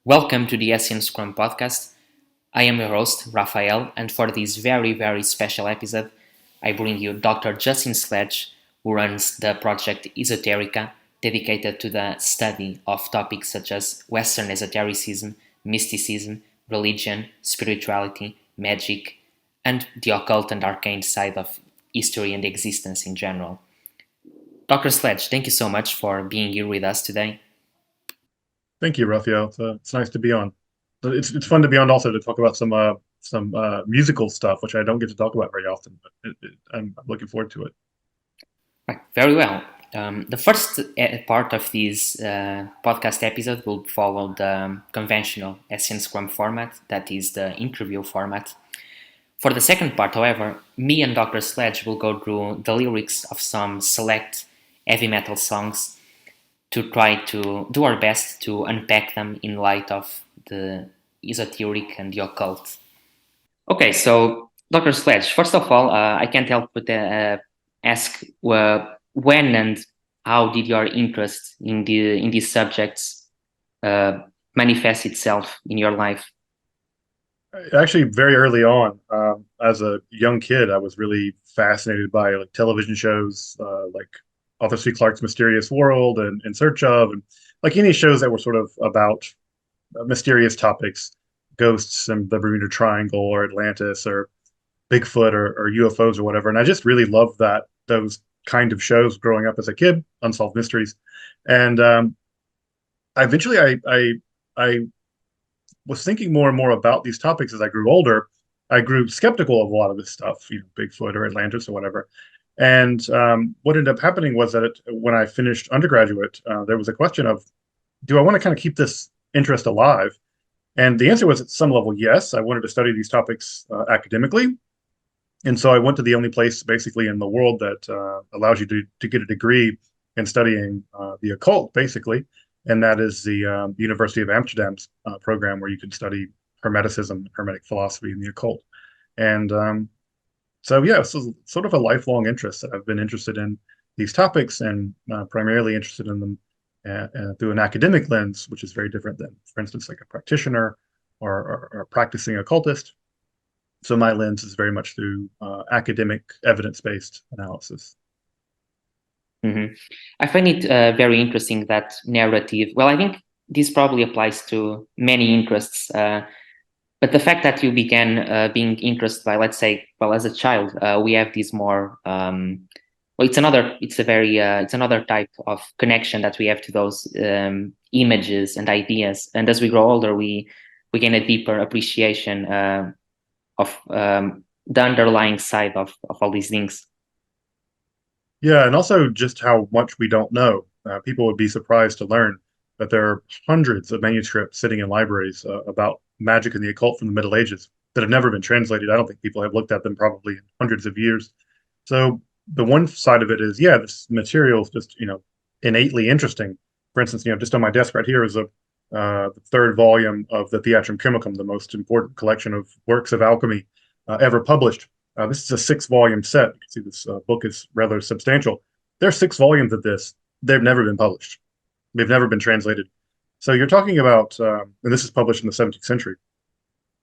Welcome to the Hessian Scrum podcast. I am your host, Raphael, and for this very special episode, I bring you Dr. Justin Sledge, who runs the project Esoterica, dedicated to the study of topics such as Western esotericism, mysticism, religion, spirituality, magic, and the occult and arcane side of history and existence in general. Dr. Sledge, thank you so much for being here with us today. Thank you, Raphael. It's nice to be on. It's fun to be on also to talk about some musical stuff, which I don't get to talk about very often, but I'm looking forward to it. Right, very well. The first part of this podcast episode will follow the conventional Hessian Scrum format, that is the interview format. For the second part, however, me and Dr. Sledge will go through the lyrics of some select heavy metal songs to try to do our best to unpack them in light of the esoteric and the occult. Okay, so Dr. Sledge, first of all, I can't help but ask when and how did your interest in these subjects uh, manifest itself in your life? Actually, very early on, as a young kid, I was really fascinated by like television shows, like Arthur C. Clarke's Mysterious World and In Search of, and like any shows that were sort of about mysterious topics, ghosts and the Bermuda Triangle or Atlantis or Bigfoot or UFOs or whatever. And I just really loved those kind of shows growing up as a kid, unsolved mysteries. And eventually I was thinking more and more about these topics as I grew older. I grew skeptical of a lot of this stuff, Bigfoot or Atlantis or whatever. And what ended up happening was that when I finished undergraduate, there was a question of, do I want to kind of keep this interest alive? And the answer was at some level, yes. I wanted to study these topics academically. And so I went to the only place basically in the world that allows you to get a degree in studying the occult, basically. And that is the University of Amsterdam's program where you can study Hermeticism, Hermetic philosophy, and the occult. And so, yeah, this is sort of a lifelong interest that I've been interested in these topics and primarily interested in them through an academic lens, which is very different than, for instance, like a practitioner or a practicing occultist. So my lens is very much through academic evidence-based analysis. Mm-hmm. I find it very interesting, that narrative. Well, I think this probably applies to many interests, but the fact that you began being interested by, let's say, well, as a child, we have these more. Well, it's another type of connection that we have to those images and ideas, and as we grow older, we gain a deeper appreciation of the underlying side of all these things. Yeah, and also just how much we don't know. People would be surprised to learn that there are hundreds of manuscripts sitting in libraries about magic and the occult from the Middle Ages that have never been translated. I don't think people have looked at them probably in hundreds of years. So the one side of it is, yeah, this material is just, innately interesting. For instance, just on my desk right here is the third volume of the Theatrum Chemicum, the most important collection of works of alchemy ever published. This is a 6-volume set. You can see this book is rather substantial. There are 6 volumes of this. They've never been published. They've never been translated. So you're talking about, and this is published in the 17th century.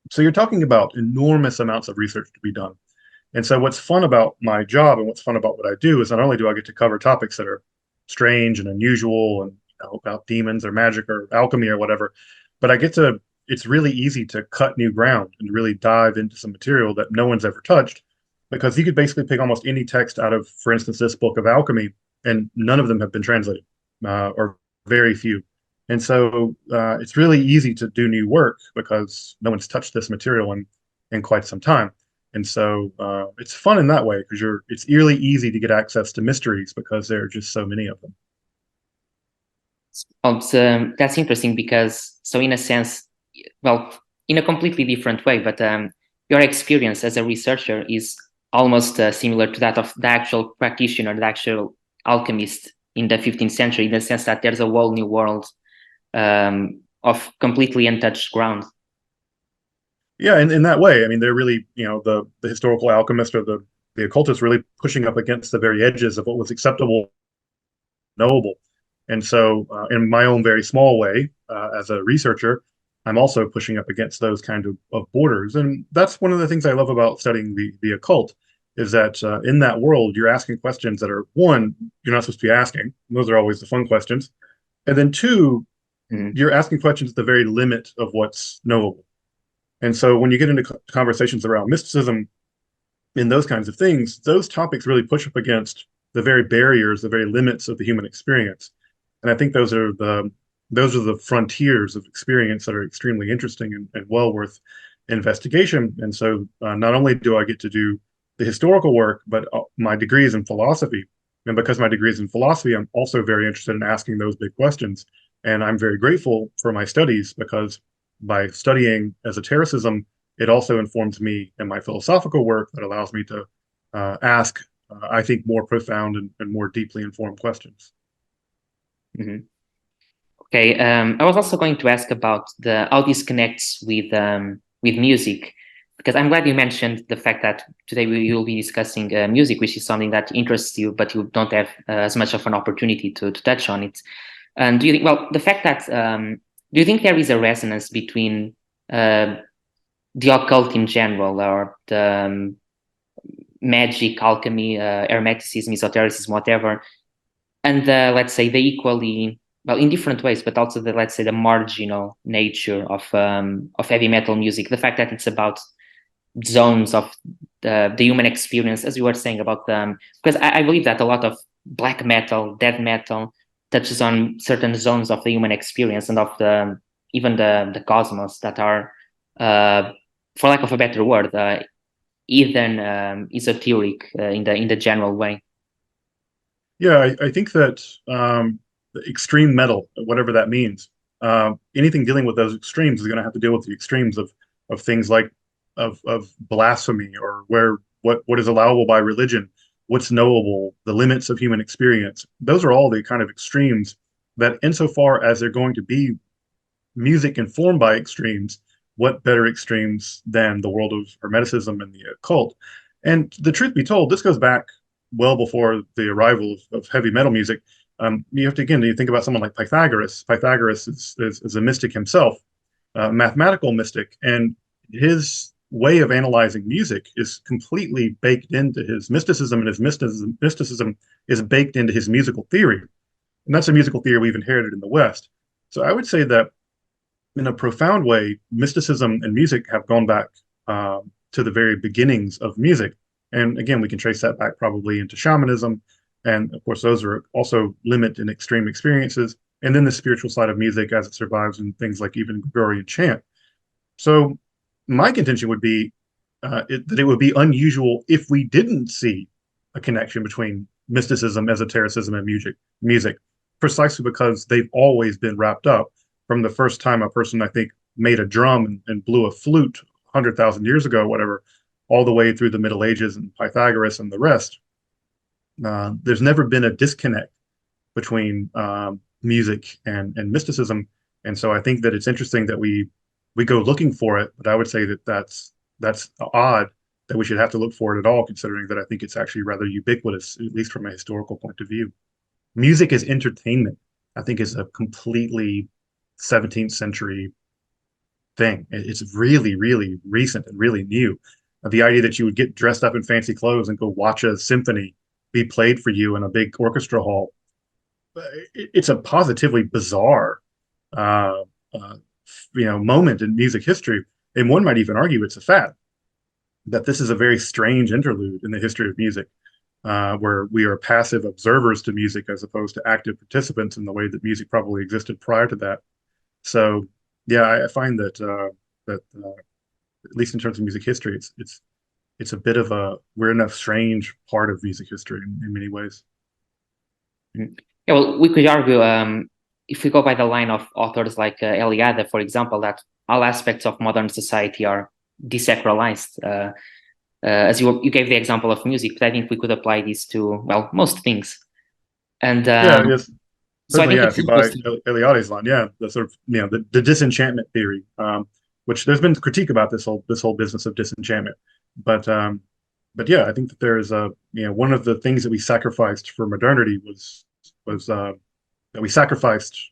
So you're talking about enormous amounts of research to be done. And so what's fun about my job and what's fun about what I do is not only do I get to cover topics that are strange and unusual and about demons or magic or alchemy or whatever, but it's really easy to cut new ground and really dive into some material that no one's ever touched, because you could basically pick almost any text out of, for instance, this book of alchemy, and none of them have been translated, or very few. And so it's really easy to do new work because no one's touched this material in quite some time. And so it's fun in that way because it's really easy to get access to mysteries because there are just so many of them. That's interesting because, so in a sense, well, in a completely different way, but your experience as a researcher is almost similar to that of the actual practitioner, the actual alchemist in the 15th century, in the sense that there's a whole new world of completely untouched ground. Yeah, in that way, I mean, they're really, the historical alchemist or the occultist really pushing up against the very edges of what was acceptable, knowable. And so, in my own very small way, as a researcher, I'm also pushing up against those kind of borders. And that's one of the things I love about studying the occult is that in that world, you're asking questions that are, one, you're not supposed to be asking. Those are always the fun questions. And then two, Mhm. you're asking questions at the very limit of what's knowable. And so when you get into conversations around mysticism and those kinds of things, those topics really push up against the very barriers, the very limits of the human experience. And I think those are the frontiers of experience that are extremely interesting and well worth investigation. And so not only do I get to do the historical work, but my degree is in philosophy. And because my degree is in philosophy, I'm also very interested in asking those big questions. And I'm very grateful for my studies because by studying esotericism, it also informs me in my philosophical work that allows me to ask, I think, more profound and more deeply informed questions. Mhm. Okay, I was also going to ask about the how this connects with music, because I'm glad you mentioned the fact that today we will be discussing music, which is something that interests you, but you don't have as much of an opportunity to touch on it. And do you think, well, the fact that do you think there is a resonance between uh, the occult in general, or the magic, alchemy, hermeticism, esotericism, whatever, and let's say the equally, well, in different ways, but also the, let's say, the marginal nature of heavy metal music, the fact that it's about zones of the human experience, as you were saying about them, because I believe that a lot of black metal, death metal, touches on certain zones of the human experience and of the even the cosmos that are, uh, for lack of a better word, even esoteric in the general way. Yeah, I think that extreme metal, whatever that means, anything dealing with those extremes is going to have to deal with the extremes of things like of blasphemy or where what is allowable by religion, what's knowable, the limits of human experience. Those are all the kind of extremes that, insofar as they're going to be music informed by extremes, what better extremes than the world of Hermeticism and the occult? And the truth be told, this goes back well before the arrival of heavy metal music. You have to, again, you think about someone like Pythagoras. Pythagoras is a mystic himself, a mathematical mystic, and his way of analyzing music is completely baked into his mysticism, and his mysticism is baked into his musical theory. And that's a musical theory we've inherited in the West. So I would say that in a profound way, mysticism and music have gone back to the very beginnings of music. And again, we can trace that back probably into shamanism. And of course, those are also limit and extreme experiences. And then the spiritual side of music as it survives in things like even Gregorian chant. So my contention would be that it would be unusual if we didn't see a connection between mysticism, esotericism, and music, precisely because they've always been wrapped up from the first time a person, I think, made a drum and blew a flute 100,000 years ago, whatever, all the way through the Middle Ages and Pythagoras and the rest. There's never been a disconnect between music and mysticism, and so I think that it's interesting that we go looking for it. But I would say that that's odd that we should have to look for it at all, considering that I think it's actually rather ubiquitous, at least from a historical point of view. Music as entertainment, I think, is a completely 17th century thing. It's really, really recent and really new. The idea that you would get dressed up in fancy clothes and go watch a symphony be played for you in a big orchestra hall, it's a positively bizarre, uh, uh, moment in music history. And one might even argue it's a fad, that this is a very strange interlude in the history of music, where we are passive observers to music as opposed to active participants in the way that music probably existed prior to that. So, yeah, I find that at least in terms of music history, it's a bit of a we're in a strange part of music history in many ways. Mhm. Yeah, well, we could argue, if we go by the line of authors like Eliade, for example, that all aspects of modern society are dessacralized. As you gave the example of music, but I think we could apply this to, well, most things. And Yeah, yes, so I certainly. think Yeah, it's if you buy interesting. Eliade's line, yeah, the sort of the disenchantment theory, which there's been critique about this whole business of disenchantment, but yeah, I think that there is a one of the things that we sacrificed for modernity was that we sacrificed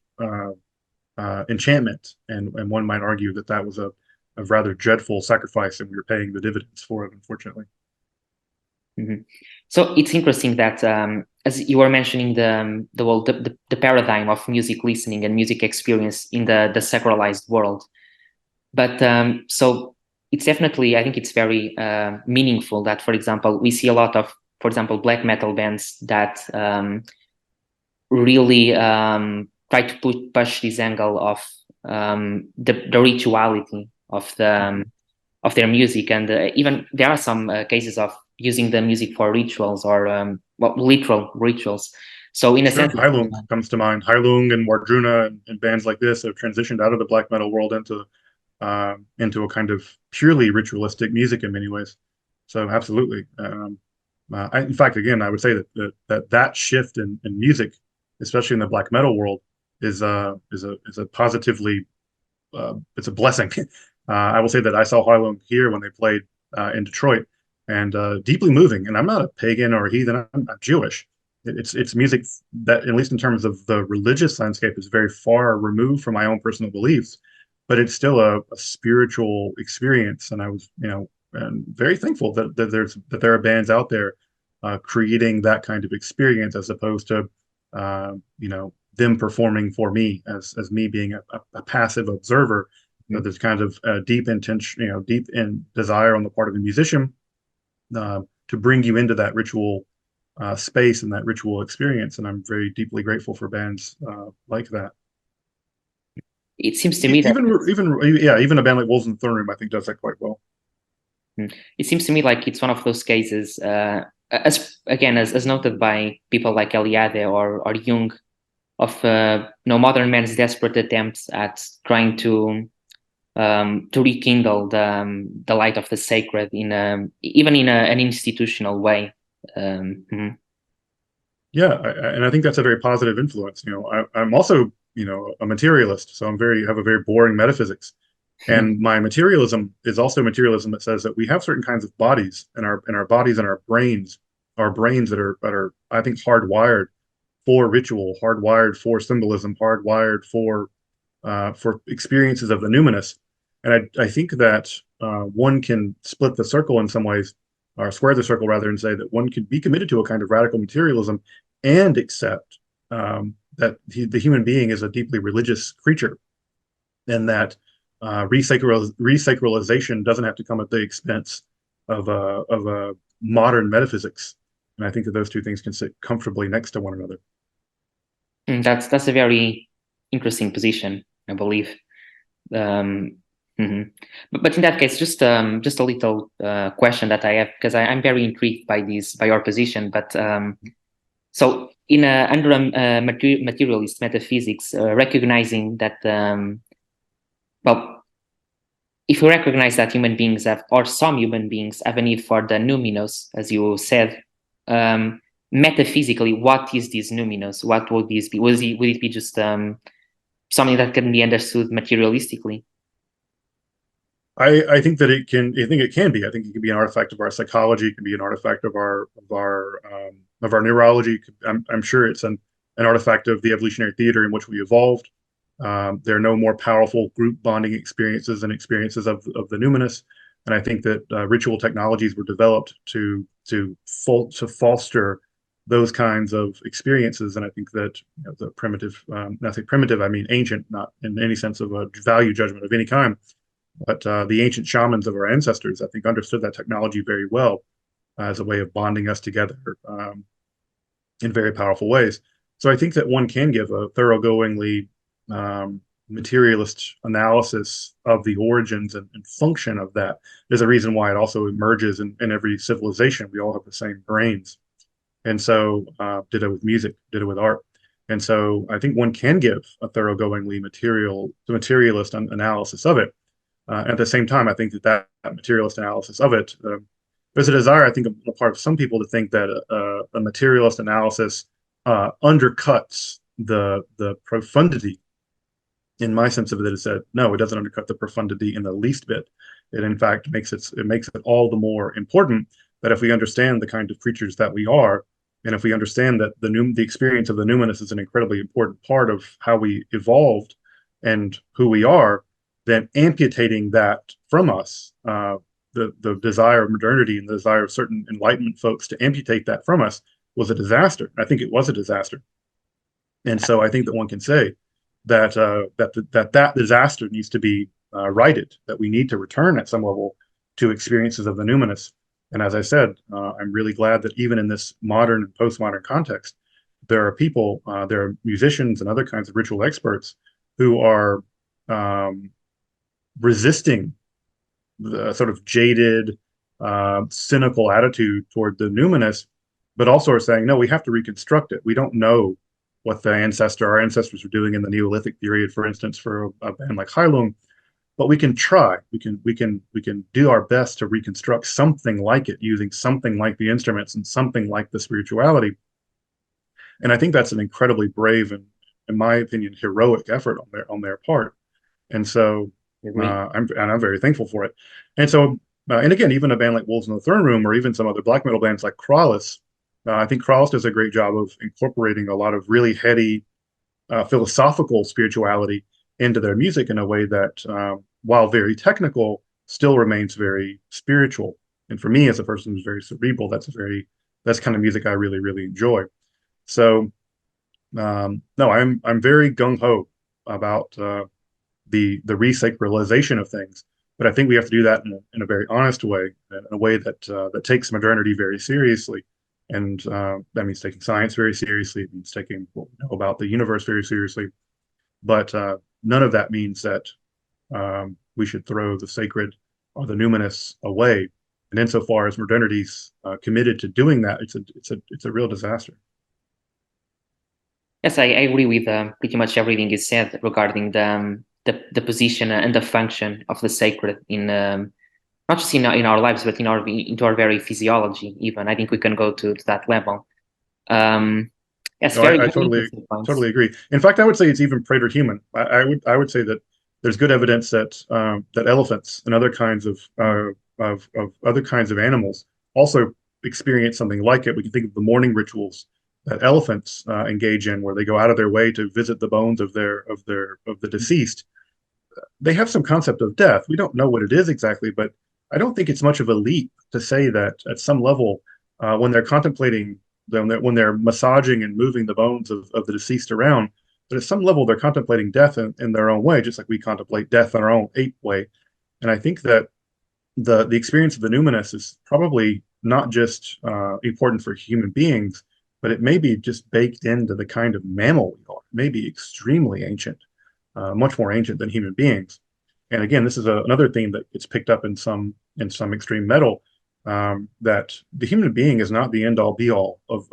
enchantment, and one might argue that that was a rather dreadful sacrifice, and we were paying the dividends for it, unfortunately. Mm-hmm. So it's interesting that, as you were mentioning, the paradigm of music listening and music experience in the dessacralized world. But so it's definitely, I think it's very meaningful that, for example, we see a lot of, for example, black metal bands that really try to push this angle of the rituality of their music, and even there are some cases of using the music for rituals or well, literal rituals. So in a Sure, sense, Heilung comes to mind. Heilung and Wardruna and bands like this have transitioned out of the black metal world into a kind of purely ritualistic music in many ways. So absolutely. In fact, again, I would say that shift in music, especially in the black metal world, is a positively it's a blessing. I will say that I saw Heilung here when they played in Detroit, and deeply moving. And I'm not a pagan or a heathen. I'm Jewish. It's music that, at least in terms of the religious landscape, is very far removed from my own personal beliefs, but it's still a spiritual experience. And I was, and very thankful that there are bands out there creating that kind of experience, as opposed to them performing for me, as me being a passive observer. mm-hmm. There's kind of a deep intention, deep in desire on the part of the musician to bring you into that ritual space and that ritual experience. And I'm very deeply grateful for bands like that. It seems to me that even a band like Wolves in the Throne Room, I think, does that quite well. It seems to me like it's one of those cases, as noted by people like Eliade or Jung, of modern man's desperate attempts at trying to rekindle the light of the sacred even in an institutional way. Yeah, and I think that's a very positive influence. I'm also a materialist, so have a very boring metaphysics, and my materialism is also materialism that says that we have certain kinds of bodies in our bodies and our brains that are I think hardwired for ritual, hardwired for symbolism, hardwired for experiences of the numinous. And I think that one can split the circle in some ways, or square the circle rather, and say that one could be committed to a kind of radical materialism and accept that the human being is a deeply religious creature, and that resacralization doesn't have to come at the expense of a modern metaphysics. And I think that those two things can sit comfortably next to one another. That's a very interesting position, I believe. Mm-hmm. But in that case, just a little question that I have, because I'm very intrigued by your position. But so under materialist metaphysics, recognizing that well, if we recognize that human beings have, or some human beings have a need for the numinous, as you said, metaphysically, what is this numinous? What would this be? Would it be just something that can be understood materialistically? I think that it can. I think it can be. I think it can be an artifact of our psychology. It can be an artifact of our neurology. I'm sure it's an artifact of the evolutionary theater in which we evolved. There are no more powerful group bonding experiences than experiences of the numinous. And I think that ritual technologies were developed to foster those kinds of experiences. And I think that the primitive, not say primitive, I mean ancient, not in any sense of a value judgment of any kind, but the ancient shamans of our ancestors, I think, understood that technology very well as a way of bonding us together in very powerful ways. So I think that one can give a thoroughgoingly materialist analysis of the origins and function of that. There's a reason why it also emerges in every civilization. We all have the same brains. And so did it with music, did it with art. And so I think one can give a thoroughgoingly materialist analysis of it. At the same time, I think that materialist analysis of it, there's a desire, I think, on the part of some people to think that a materialist analysis undercuts the profundity. In my sense of it is that no, it doesn't undercut the profundity in the least bit. It in fact makes it all the more important that if we understand the kind of creatures that we are, and if we understand that the experience of the numinous is an incredibly important part of how we evolved, and who we are, then amputating that from us, the desire of modernity and the desire of certain Enlightenment folks to amputate that from us was a disaster. I think it was a disaster. And so I think that one can say that that disaster needs to be righted, that we need to return at some level to experiences of the numinous. And as I said, I'm really glad that even in this modern and postmodern context, there are people, there are musicians and other kinds of ritual experts who are um, resisting the sort of jaded, cynical attitude toward the numinous, but also are saying, no, we have to reconstruct it. We don't know what our ancestors were doing in the Neolithic period, for instance, for a band like Heilung, but we can try. We can do our best to reconstruct something like it using something like the instruments and something like the spirituality. And I think that's an incredibly brave and, in my opinion, heroic effort on their part. And so Agree. I'm very thankful for it. And so and again, even a band like Wolves in the Throne Room, or even some other black metal bands like Krallice, I think Krallice does a great job of incorporating a lot of really heady philosophical spirituality into their music in a way that, while very technical, still remains very spiritual. And for me, as a person who's very cerebral, that's kind of music I really really enjoy. So no, I'm very gung ho about the resacralization of things, but I think we have to do that in a very honest way, in a way that takes modernity very seriously, and that means taking science very seriously. It means taking what we know about the universe very seriously, but none of that means that we should throw the sacred or the numinous away. And insofar as modernity's committed to doing that, it's a real disaster. Yes, I agree with pretty much everything you said regarding the position and the function of the sacred in not just in our lives, but into our very physiology. Even I think we can go to that level. Um, yes, No, very I very totally interesting points. totally agree. In fact, I would say it's even preterhuman. I would say that there's good evidence that that elephants and other kinds of other kinds of animals also experience something like it. We can think of the mourning rituals that elephants engage in, where they go out of their way to visit the bones of the deceased. They have some concept of death. We don't know what it is exactly, but I don't think it's much of a leap to say that at some level, when they're contemplating, when they're massaging and moving the bones of the deceased around, that at some level they're contemplating death in their own way, just like we contemplate death in our own ape way. And I think that the experience of the numinous is probably not just important for human beings, but it may be just baked into the kind of mammal we are. It may be extremely ancient, much more ancient than human beings. And again, this is another theme that gets picked up in some extreme metal, that the human being is not the end all be all of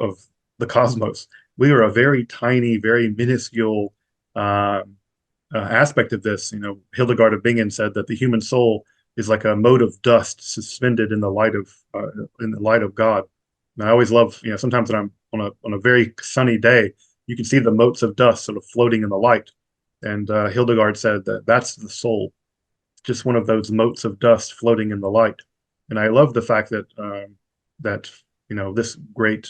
the cosmos. We are a very tiny, very minuscule aspect of this. You know, Hildegard of Bingen said that the human soul is like a mote of dust suspended in the light of God. And I always love, you know, sometimes when I'm on a very sunny day, you can see the motes of dust sort of floating in the light. And Hildegard said that that's the soul, just one of those motes of dust floating in the light. And I love the fact that that you know, this great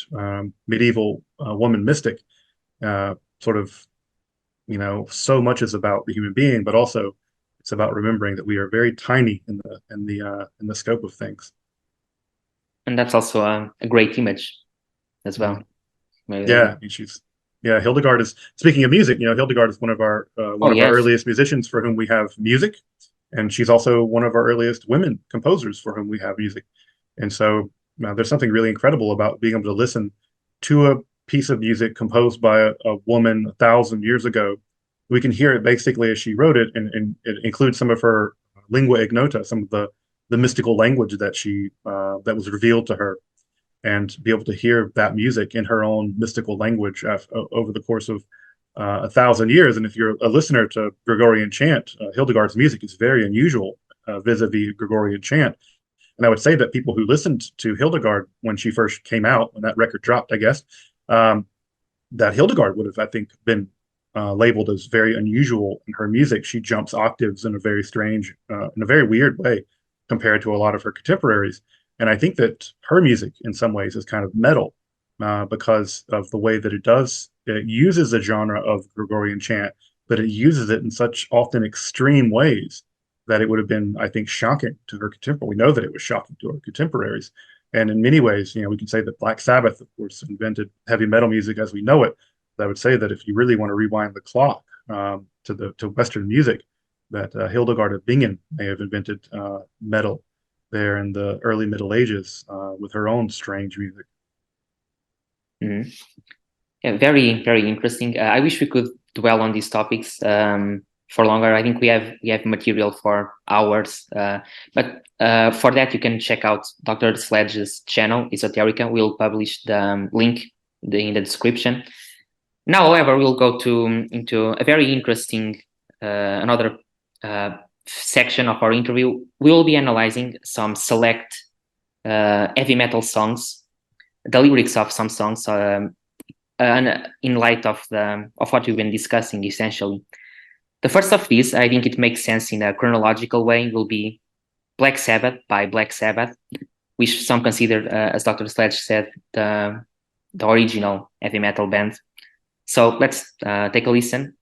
medieval woman mystic sort of, you know, so much is about the human being, but also it's about remembering that we are very tiny in the scope of things. And that's also a great image as Mhm. well. Very, Yeah, very. I mean, yeah. Hildegard is, speaking of music. You know, Hildegard is Oh one of our yes, earliest musicians for whom we have music, and she's also one of our earliest women composers for whom we have music. And so there's something really incredible about being able to listen to a piece of music composed by a woman 1,000 years ago. We can hear it basically as she wrote it, and it includes some of her lingua ignota, some of the mystical language that was revealed to her, and be able to hear that music in her own mystical language over the course of 1,000 years. And if you're a listener to Gregorian chant, Hildegard's music is very unusual vis-a-vis Gregorian chant. And I would say that people who listened to Hildegard when she first came out, when that record dropped, I guess, um, that Hildegard would have, I think, been labeled as very unusual in her music. She jumps octaves in a very strange, in a very weird way compared to a lot of her contemporaries. And I think that her music, in some ways, is kind of metal because of the way that it uses a genre of Gregorian chant but it uses it in such often extreme ways that it would have been, I think, shocking to her contemporaries. We know that it was shocking to her contemporaries. And in many ways, we can say that Black Sabbath, of course, invented heavy metal music as we know it. But I would say that if you really want to rewind the clock to Western music, that Hildegard of Bingen may have invented metal there in the early Middle Ages with her own strange music. Mm-hmm. Yeah, very, very interesting. I wish we could dwell on these topics for longer. I think we have material for hours. But for that, you can check out Dr. Sledge's channel, Esoterica. We'll publish the link in the description. Now, however, we'll go into a very interesting another section of our interview. We will be analyzing some select heavy metal songs, the lyrics of some songs. And in light of what we've been discussing, essentially. The first of these, I think it makes sense in a chronological way, will be Black Sabbath by Black Sabbath, which some consider, as Dr. Sledge said, the original heavy metal band. So let's take a listen.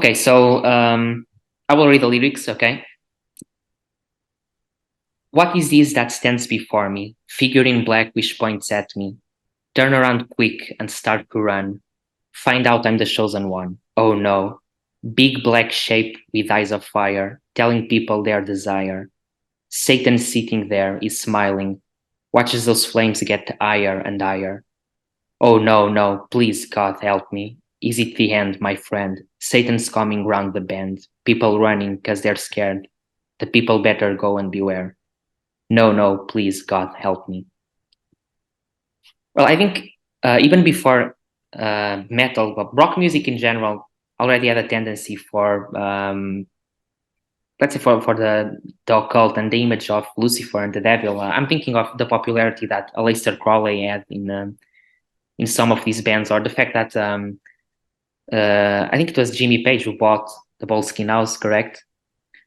Okay, so I will read the lyrics, okay? What is this that stands before me, figure in black which points at me? Turn around quick and start to run. Find out I'm the chosen one. Oh no. Big black shape with eyes of fire, telling people their desire. Satan sitting there is smiling, watches those flames get higher and higher. Oh no, no, please God help me. Is it the end, my friend? Satan's coming round the bend. People running 'cause they're scared. The people better go and beware. No, no, please God help me. Well, I think even before metal, but rock music in general already had a tendency for, let's say, for the occult and the image of Lucifer and the devil. I'm thinking of the popularity that Aleister Crowley had in some of these bands, or the fact that I think it was Jimmy Page who bought the Boleskine House, correct?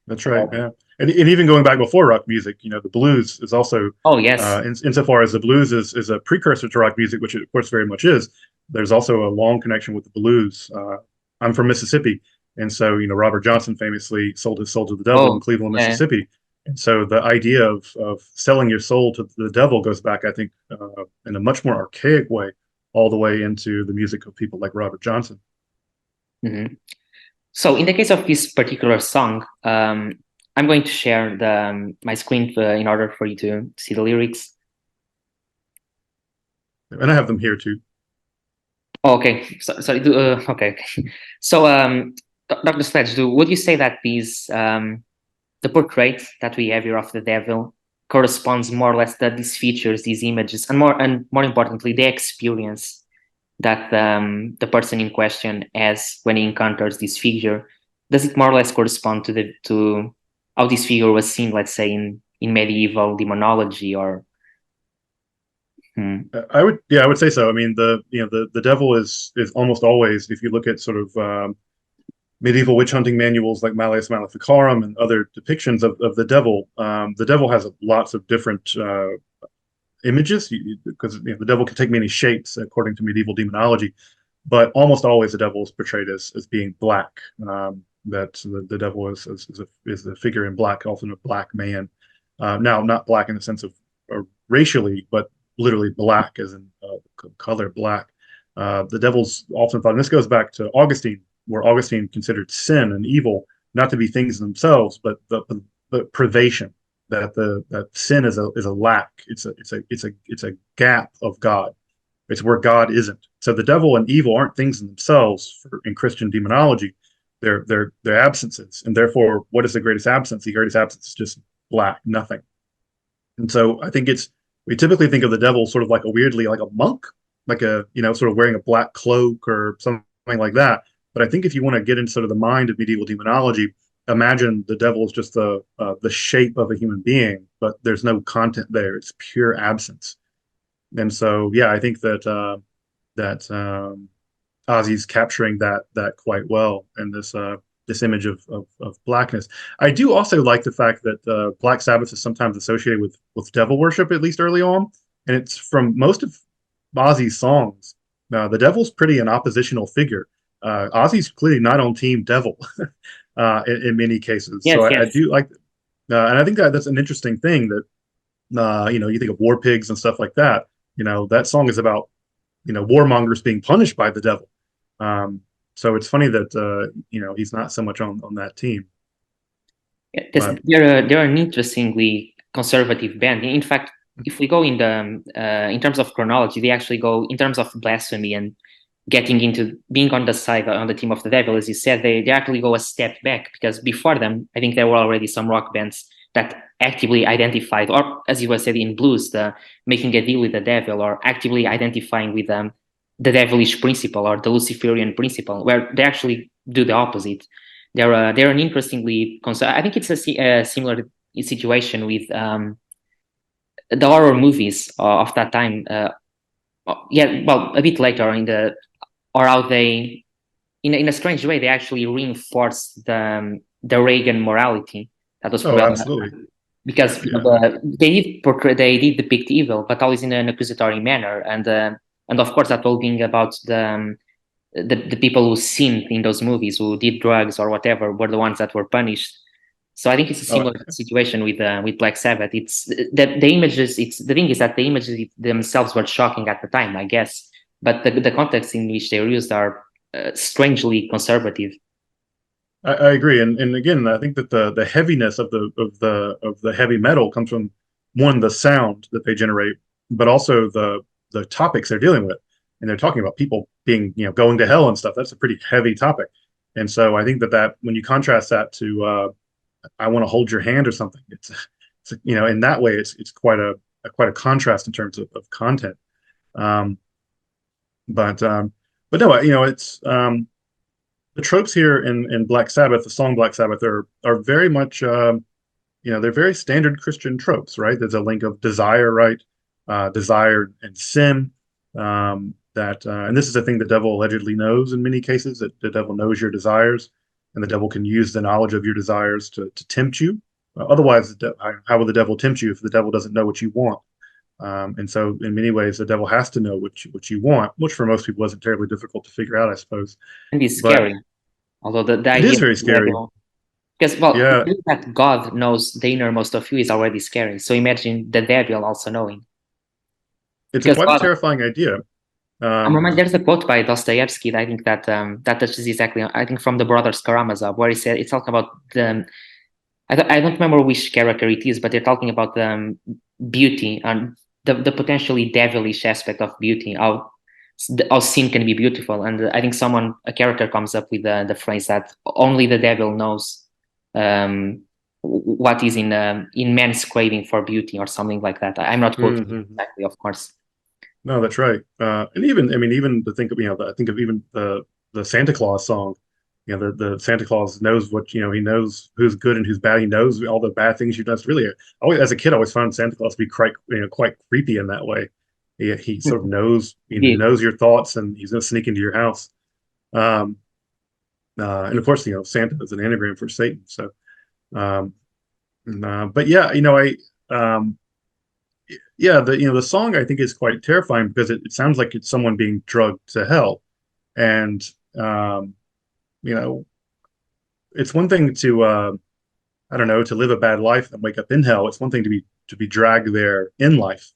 That's right. Yeah. And even going back before rock music, the blues is also, Oh yes. insofar as the blues is a precursor to rock music, which it of course very much is. There's also a long connection with the blues. I'm from Mississippi, and so Robert Johnson famously sold his soul to the devil in Oh Cleveland, yeah. Mississippi. And so the idea of selling your soul to the devil goes back, I think, in a much more archaic way, all the way into the music of people like Robert Johnson. Mm-hmm. So in the case of this particular song, I'm going to share my screen in order for you to see the lyrics. And I have them here too. Oh, okay, sorry. Okay. So, Dr. Sledge, would you say that the portrait that we have here of the devil corresponds more or less to these features, these images, and more importantly, the experience that the person in question has when he encounters this figure? Does it more or less correspond to how this figure was seen, let's say, in medieval demonology, or I would say so. I mean, the devil is almost always, if you look at sort of medieval witch hunting manuals like Malleus Maleficarum and other depictions of the devil has lots of different images, because the devil can take many shapes according to medieval demonology, but almost always the devil is portrayed as being black. That the devil is a figure in black, often a black man. Now, not black in the sense of racially, but literally black, as in color black. The devil's often thought, and this goes back to Augustine, where Augustine considered sin and evil not to be things themselves, but the privation, that sin is a lack. It's a gap of God. It's where God isn't. So the devil and evil aren't things in themselves in Christian demonology. They're absences, and therefore, what is the greatest absence? The greatest absence is just black, nothing. And so I think we typically think of the devil sort of like a weirdly like a monk, like a sort of wearing a black cloak or something like that. But I think if you want to get into sort of the mind of medieval demonology, imagine the devil is just the shape of a human being, but there's no content there. It's pure absence. And so, yeah, I think that Ozzy's capturing that quite well in this image of blackness. I do also like the fact that Black Sabbath is sometimes associated with devil worship, at least early on, and it's from most of Ozzy's songs. The devil's pretty an oppositional figure. Ozzy's clearly not on team devil in many cases. So Yes, I yes. do like, and I think that's an interesting thing that you think of war pigs and stuff like that. That song is about warmongers being punished by the devil. So it's funny that he's not so much on that team. Because But they're an interestingly conservative band. In fact, if we go in terms of chronology, they actually go in terms of blasphemy and getting into being on the side on the team of the devil, as you said, they actually go a step back, because before them, I think there were already some rock bands that actively identified, or as you were said in blues, the making a deal with the devil, or actively identifying with the devilish principle or the Luciferian principle, where they actually do the opposite. They're an interestingly I think it's a similar situation with the horror movies of that time. Yeah, well, a bit later in the or how they, in a strange way, they actually reinforce the Reagan morality that was oh, prevalent, absolutely, because yeah. they did depict evil, but always in an accusatory manner, and of course that will being about the people who sinned in those movies, who did drugs or whatever, were the ones that were punished. So I think it's a Oh, similar situation with Black Sabbath. It's that the images. It's the thing is that the images themselves were shocking at the time, I guess, but the context in which they're used are strangely conservative. I agree, and again, I think that the heaviness of the heavy metal comes from one, the sound that they generate, but also the topics they're dealing with, and they're talking about people being going to hell and stuff. That's a pretty heavy topic, and so I think that when you contrast that to I want to hold your hand or something, it's in that way it's quite a contrast in terms of content. Um, but no, it's the tropes here in Black Sabbath, the song Black Sabbath, are very much they're very standard Christian tropes, right? There's a link of desire, right? Desire and sin. And this is a thing the devil allegedly knows in many cases, that the devil knows your desires, and the devil can use the knowledge of your desires to tempt you. Otherwise, how will the devil tempt you if the devil doesn't know what you want? And so, in many ways, the devil has to know what you want, which for most people isn't terribly difficult to figure out, I suppose. And it's But scary, although the it idea is that very the scary. devil, because well, the Yeah, idea that God knows the innermost of you is already scary. So imagine the devil also knowing, it's a because quite a God. terrifying idea. I'm Um, reminded there's a quote by Dostoevsky that I think that touches exactly. I think from the Brothers Karamazov, where he said it's talking about the. I don't remember which character it is, but they're talking about beauty and the potentially devilish aspect of beauty, how sin can be beautiful. And I think a character comes up with the phrase that only the devil knows what is in man's craving for beauty, or something like that. I'm not quoting it mhm. exactly, of course. No, that's right. And even, I mean, even to think of, I think of even the Santa Claus song. The Santa Claus knows he knows who's good and who's bad. He knows all the bad things you've done. It's really, always as a kid, I always found Santa Claus to be quite creepy in that way. He sort of knows, Indeed. knows your thoughts, and he's going to sneak into your house. Um, and of course, Santa is an anagram for Satan. So, um, but yeah, yeah, the song I think is quite terrifying because it sounds like it's someone being drugged to hell, and um, you know, it's one thing to I don't know, to live a bad life and wake up in hell. It's one thing to be dragged there in life,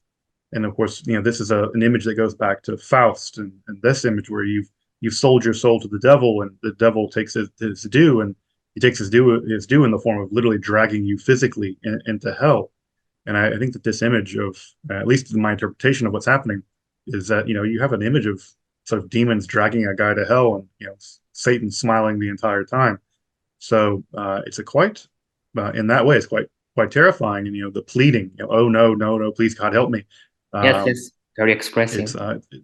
and of course, this is an image that goes back to Faust, and this image where you've sold your soul to the devil, and the devil takes his due, and he takes his due in the form of literally dragging you physically into hell. And I think that this image of, at least in my interpretation of what's happening, is that you have an image of sort of demons dragging a guy to hell, and Satan smiling the entire time. So it's a quite, in that way, it's quite terrifying. And the pleading, oh no, no, no, please God help me. Yes, Um, it's very expressive.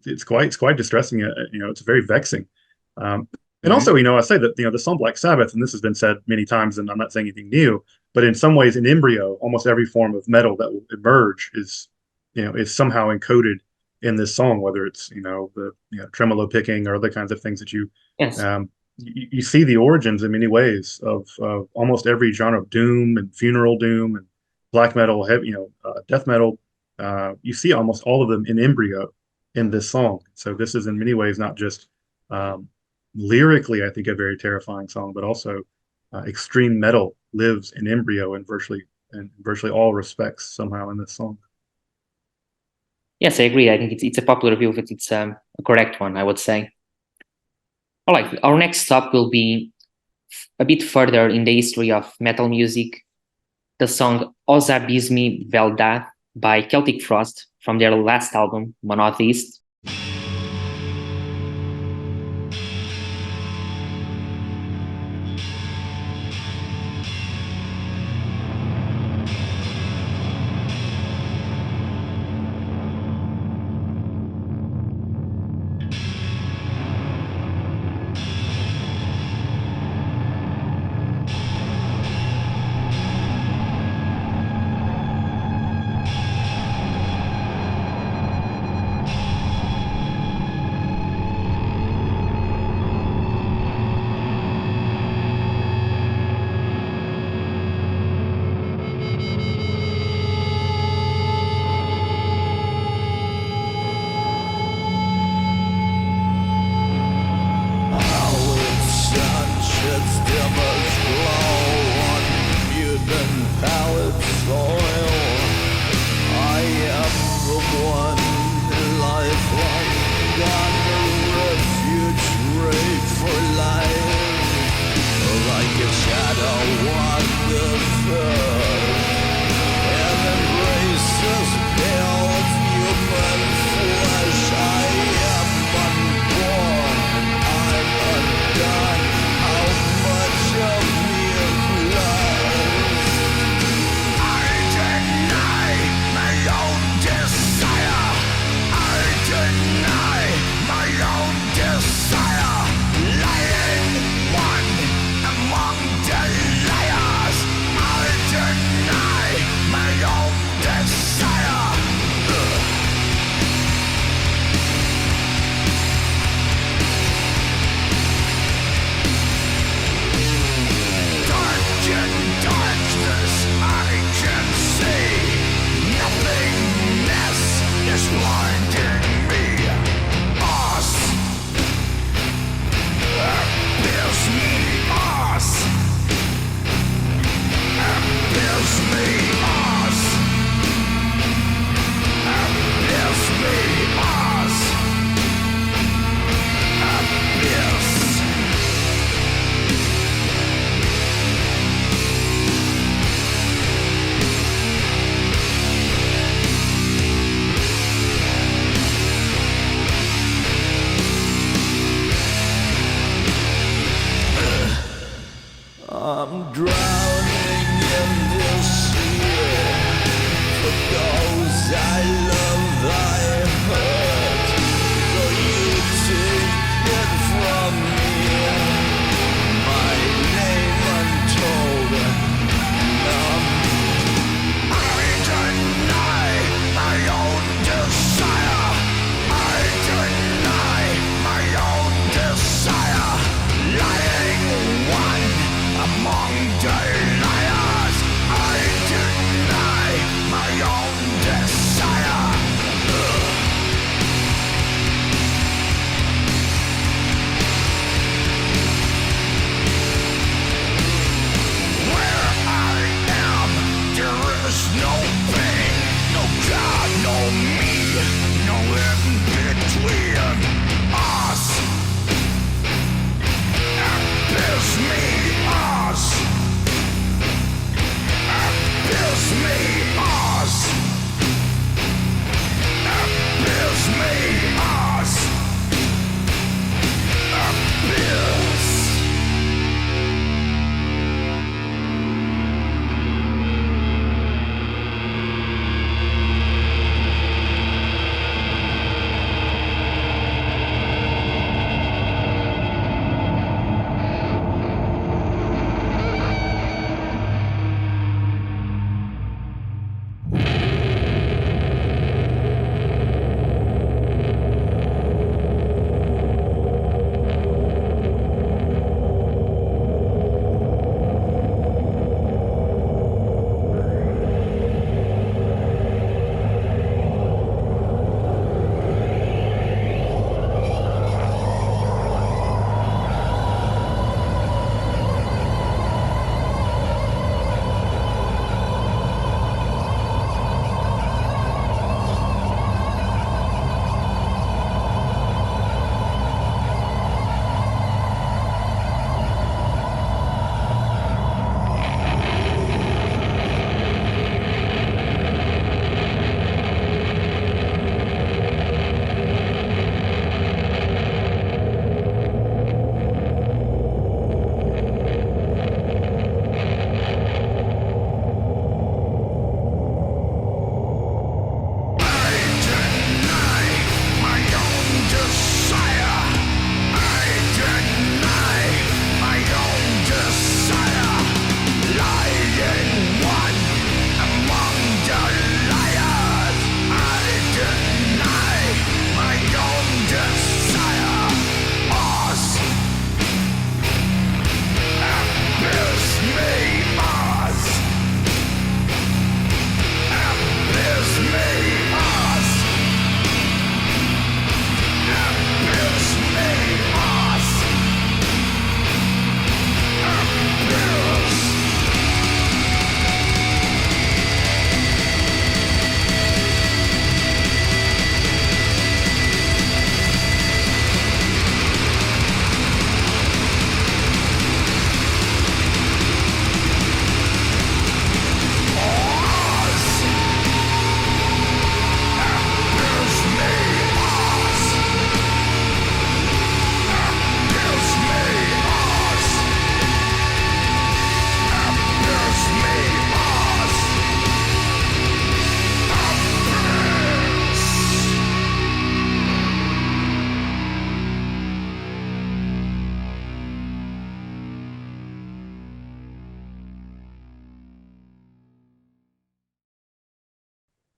it's quite distressing. It's very vexing. Um, And also, I say that the song Black Sabbath, and this has been said many times, and I'm not saying anything new, but in some ways, in embryo, almost every form of metal that will emerge is somehow encoded in this song, whether it's the tremolo picking or other kinds of things that Yes. you see the origins in many ways of almost every genre of doom and funeral doom and black metal, heavy, death metal. You see almost all of them in embryo in this song. So this is in many ways not just um, lyrically, I think, a very terrifying song, but also extreme metal lives in embryo in virtually all respects somehow in this song. Yes, I agree. I think it's a popular view, but it's a correct one, I would say. All right, our next stop will be a bit further in the history of metal music, the song Os Abysmi vel Daath by Celtic Frost from their last album, Monotheist.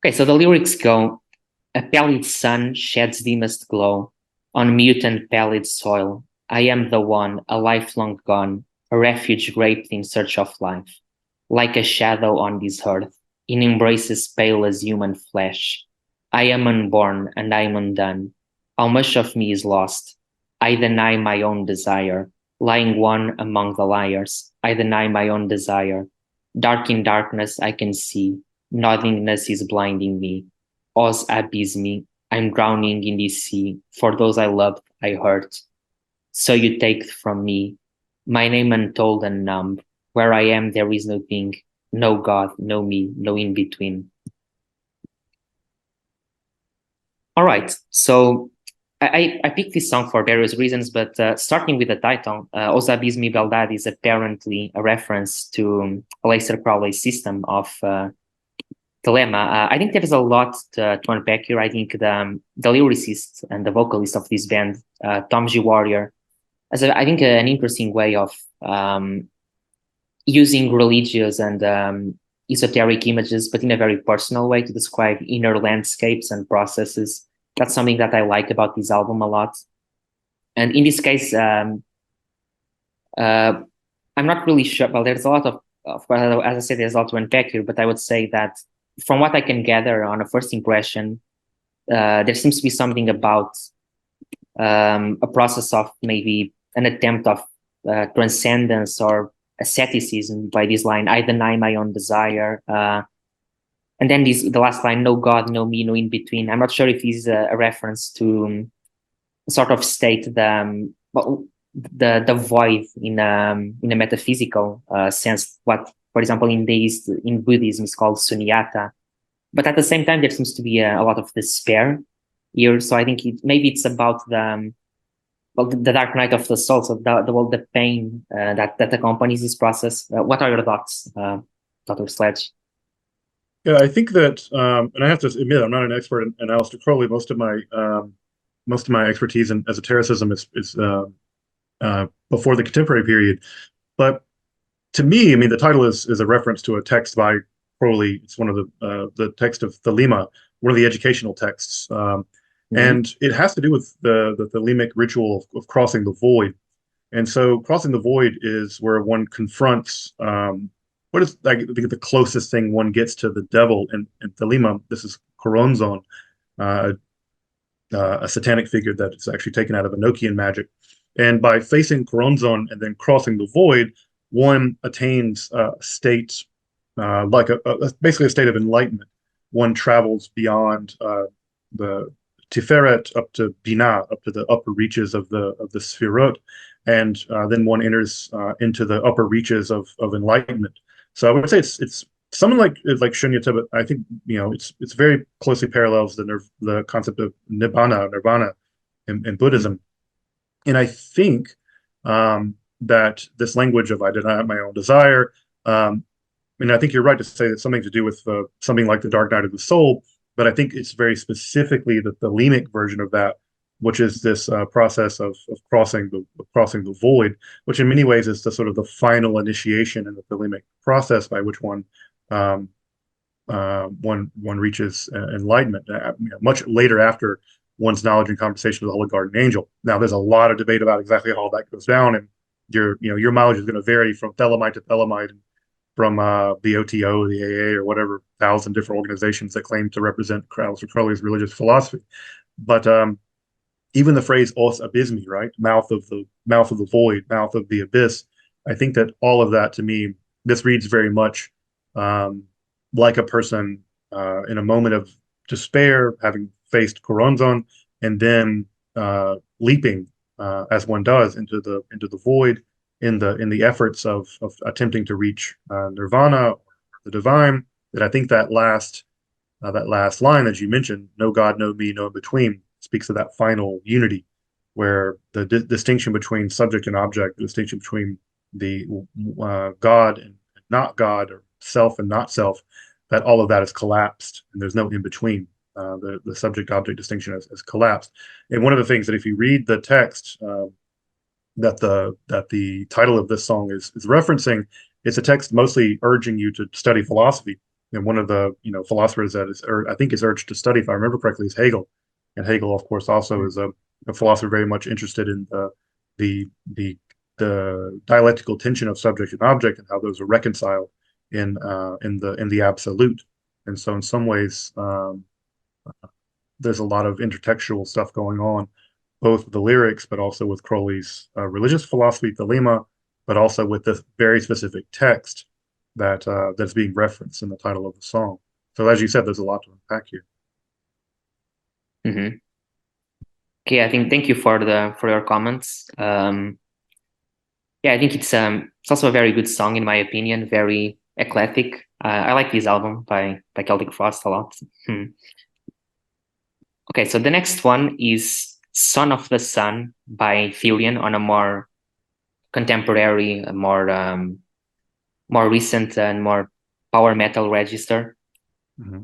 Okay, so the lyrics go: a pallid sun sheds dimmest glow on mute and pallid soil. I am the one, a lifelong gone, a refuge raped in search of life, like a shadow on this earth, in embraces pale as human flesh. I am unborn and I am undone. How much of me is lost? I deny my own desire, lying one among the liars. I deny my own desire. Dark in darkness I can see, nothingness is blinding me. Os Abysmi, I'm drowning in this sea. For those I loved, I hurt. So you take from me my name untold and numb. Where I am, there is no thing, no God, no me, no in between. All right, so I picked this song for various reasons, but starting with the title, Os Abysmi Beldad is apparently a reference to Aleister Crowley's system of dilemma. I think there is a lot to unpack here. I think the lyricist and the vocalist of this band, Tom G. Warrior, has, I think, an interesting way of using religious and esoteric images, but in a very personal way to describe inner landscapes and processes. That's something that I like about this album a lot. And in this case, I'm not really sure. Well, there's a lot of course, as I said, there's a lot to unpack here, but I would say that from what I can gather on a first impression, there seems to be something about a process of maybe an attempt of transcendence or asceticism by this line: I deny my own desire. And then the last line: no God, no me, no in between. I'm not sure if it's a reference to sort of state the void in a metaphysical sense. What, for example, in Buddhism is called sunyata. But at the same time, there seems to be a lot of despair here. So I think maybe it's about the dark night of the soul, so the pain that accompanies this process. What are your thoughts, Dr. Sledge? Yeah, I think that, and I have to admit, I'm not an expert in Aleister Crowley. Most of my expertise in esotericism is before the contemporary period. But to me, I mean, the title is a reference to a text by Crowley. It's one of the text of Thelema, one of the educational texts, and it has to do with the Thelemic ritual of crossing the void. And so, crossing the void is where one confronts what is, I think, the closest thing one gets to the devil in Thelema. This is Choronzon, a satanic figure that is actually taken out of Enochian magic. And by facing Choronzon and then crossing the void, one attains a state like basically a state of enlightenment. One travels beyond the Tiferet up to Binah, up to the upper reaches of the Sphirot, and then one enters into the upper reaches of enlightenment. So I would say it's something like Shunyata, but I think it's very closely parallels the concept of nirvana in Buddhism, and I think that this language of I deny my own desire. And I think you're right to say it's something to do with something like the dark night of the soul, but I think it's very specifically the Thelemic version of that, which is this process of crossing the void, which in many ways is the sort of the final initiation in the Thelemic process by which one reaches enlightenment, much later after one's knowledge and conversation with the Holy Guardian Angel. Now, there's a lot of debate about exactly how all that goes down, and your mileage is going to vary from Thelemite to Thelemite, from the OTO, the AA, or whatever 1,000 different organizations that claim to represent Crowley's religious philosophy. But even the phrase "os abysmi," right, mouth of the void, mouth of the abyss. I think that all of that, to me, this reads very much like a person in a moment of despair, having faced Choronzon, and then leaping as one does into the void in the efforts of attempting to reach nirvana, or the divine. That I think that last line that you mentioned, "No God, no me, no in between," speaks of that final unity, where the distinction between subject and object, the distinction between the God and not God, or self and not self, that all of that is collapsed, and there's no in between. The subject object distinction has collapsed. And one of the things that, if you read the text that the title of this song is referencing, it's a text mostly urging you to study philosophy. And one of the philosophers that is, or I think is urged to study, if I remember correctly, is Hegel. And Hegel, of course, also is a philosopher very much interested in the the the dialectical tension of subject and object and how those are reconciled in the absolute. And so, in some ways, there's a lot of intertextual stuff going on, both with the lyrics, but also with Crowley's religious philosophy, Thelema, but also with this very specific text that's being referenced in the title of the song. So, as you said, there's a lot to unpack here. Mm-hmm. Okay, I think thank you for your comments. Yeah, I think it's also a very good song in my opinion, very eclectic. I like this album by Celtic Frost a lot. Okay, so the next one is Son of the Sun by Therion on a more contemporary, more recent and more power metal register. Mm-hmm.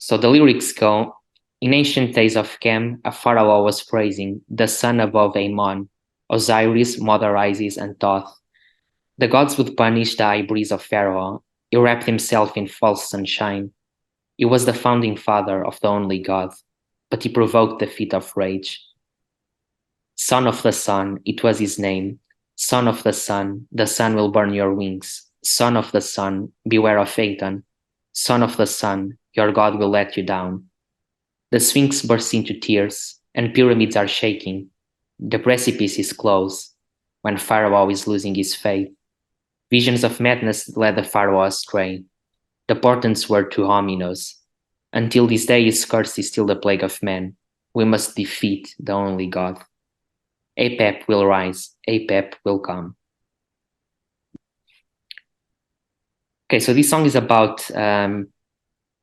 So the lyrics go, in ancient days of Chem, a pharaoh was praising the sun above Amon, Osiris, Mother Isis, and Thoth. The gods would punish the high breeze of Pharaoh. He wrapped himself in false sunshine. He was the founding father of the only God, but he provoked the fit of rage. Son of the sun, it was his name. Son of the sun will burn your wings. Son of the sun, beware of Phaeton. Son of the sun, your God will let you down. The Sphinx bursts into tears, and pyramids are shaking. The precipice is close, when Pharaoh is losing his faith. Visions of madness led the Pharaoh astray. The portents were too ominous. Until this day his curse is still the plague of men. We must defeat the only God. Apep will rise, Apep will come. Okay, so this song is about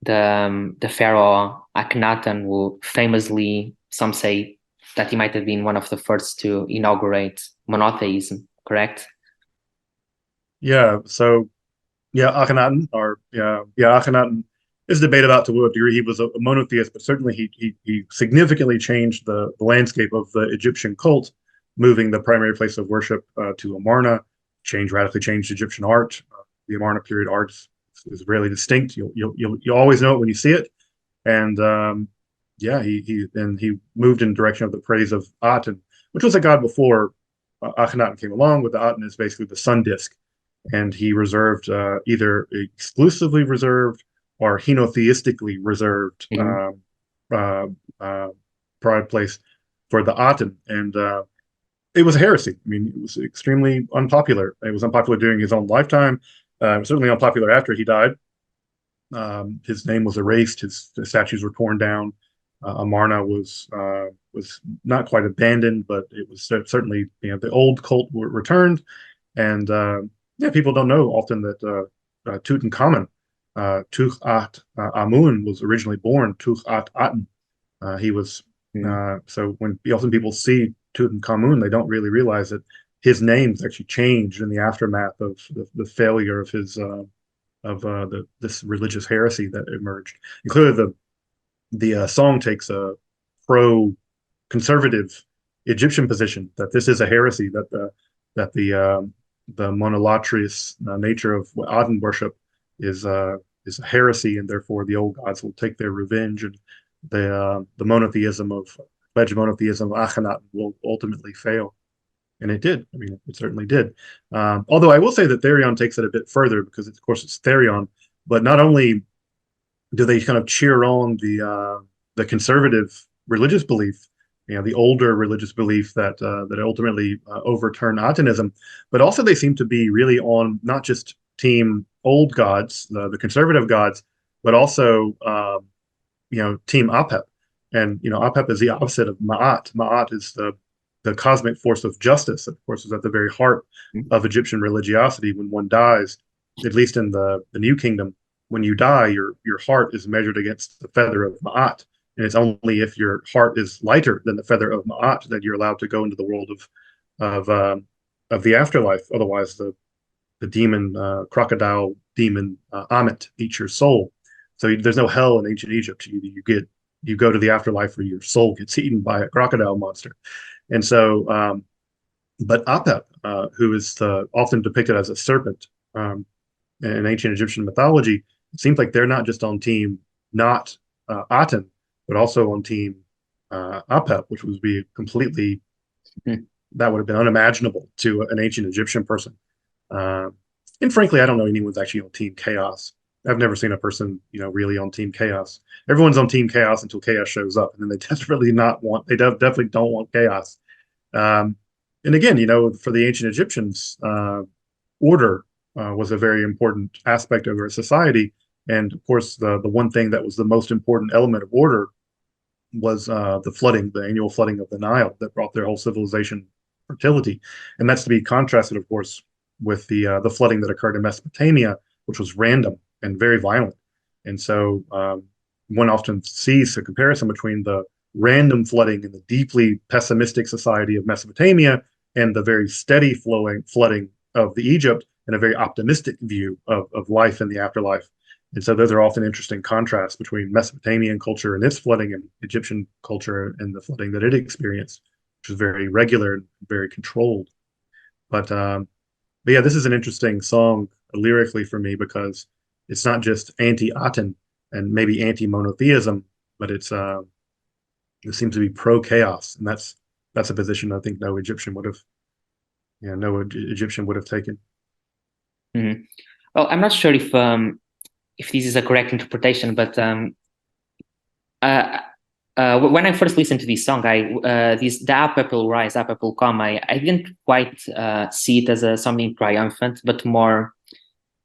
the pharaoh Akhenaten, who famously, some say that he might have been one of the first to inaugurate monotheism, correct? Yeah. So yeah, Akhenaten, Akhenaten is debated about to what degree he was a monotheist, but certainly he significantly changed the landscape of the Egyptian cult, moving the primary place of worship to Amarna, radically changed Egyptian art. The Amarna period art is really distinct. You'll always know it when you see it. And yeah, he moved in the direction of the praise of Aten, which was a god before Akhenaten came along. With the Aten is basically the sun disk, and he reserved either exclusively reserved or henotheistically reserved pride place for the Aten, and it was a heresy. I mean, it was extremely unpopular. It was unpopular during his own lifetime. Certainly unpopular after he died. His name was erased. His statues were torn down. Amarna was not quite abandoned, but it was certainly the old cult were returned, and yeah, people don't know often that Tutankhamun, Tuch-at-Amun, was originally born Tuch-at-Aten. He was so when often people see Tutankhamun, they don't really realize that his name's actually changed in the aftermath of the failure of his this religious heresy that emerged. And clearly, the song takes a pro-conservative Egyptian position that this is a heresy, that the monolatrous nature of Aten worship is a heresy, and therefore the old gods will take their revenge, and the monotheism of Sledge monotheism of Akhenaten will ultimately fail. And it did. I mean, it certainly did. Although I will say that Therion takes it a bit further because, of course, it's Therion. But not only do they kind of cheer on the conservative religious belief, the older religious belief that ultimately overturned Atenism, but also they seem to be really on not just team old gods, the conservative gods, but also team Apep. And Apep is the opposite of Ma'at. Ma'at is the cosmic force of justice. Of course, is at the very heart of Egyptian religiosity. When one dies, at least in the New Kingdom, when you die, your heart is measured against the feather of Ma'at, and it's only if your heart is lighter than the feather of Ma'at that you're allowed to go into the world of the afterlife. Otherwise, the demon crocodile demon Amet eats your soul. So there's no hell in ancient Egypt. You go to the afterlife where your soul gets eaten by a crocodile monster. And so, but Apep, who is often depicted as a serpent in ancient Egyptian mythology, it seems like they're not just on team not Aten, but also on team Apep, which would be completely, that would have been unimaginable to an ancient Egyptian person. And frankly, I don't know anyone's actually on team Chaos. I've never seen a person, really on team Chaos. Everyone's on team Chaos until Chaos shows up, and then they definitely don't want Chaos. And again, for the ancient Egyptians, order was a very important aspect of their society. And of course, the one thing that was the most important element of order was the annual flooding of the Nile that brought their whole civilization fertility. And that's to be contrasted, of course, with the flooding that occurred in Mesopotamia, which was random and very violent. And so one often sees a comparison between the random flooding in the deeply pessimistic society of Mesopotamia and the very steady flooding of the Egypt, and a very optimistic view of life in the afterlife. And so those are often interesting contrasts between Mesopotamian culture and its flooding and Egyptian culture and the flooding that it experienced, which was very regular and very controlled. But yeah, this is an interesting song lyrically for me because it's not just anti-Aten and maybe anti-monotheism, but it seems to be pro-chaos, and that's a position I think no Egyptian would have, no Egyptian would have taken. Mm-hmm. Well, I'm not sure if this is a correct interpretation, but when I first listened to this song, the up up will rise, up up will come. I didn't quite see it as something triumphant, but more,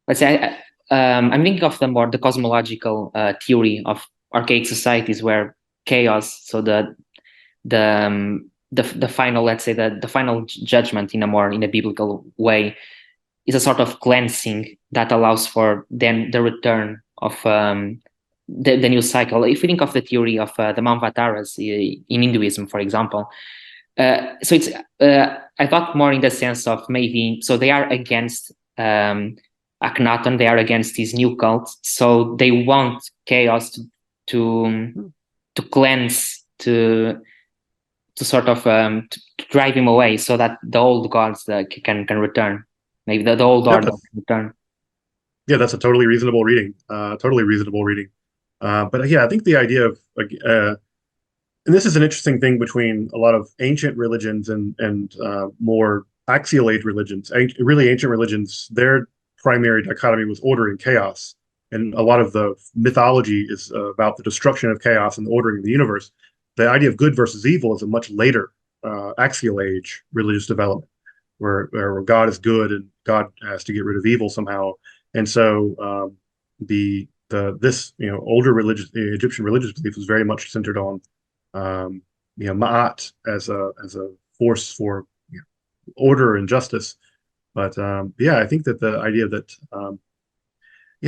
let's say, I'm thinking of the cosmological theory of archaic societies where chaos, so the final, let's say, the final judgment in a biblical way, is a sort of cleansing that allows for then the return of the new cycle. If you think of the theory of the Manvataras in Hinduism, for example, so it's I thought more in the sense of maybe, so they are against Akhenaten, they are against these new cults, so they want chaos to cleanse, to sort of to drive him away, so that the old gods can return. Maybe the old order can return. Yeah, that's a totally reasonable reading. Totally reasonable reading. But yeah, I think the idea of and this is an interesting thing between a lot of ancient religions and more axial age religions. Really ancient religions, their primary dichotomy was order and chaos, and a lot of the mythology is about the destruction of chaos and the ordering of the universe. The idea of good versus evil is a much later axial age religious development, where God is good and God has to get rid of evil somehow. And so this older religious Egyptian religious belief was very much centered on Ma'at as a force for order and justice. But yeah, I think that the idea that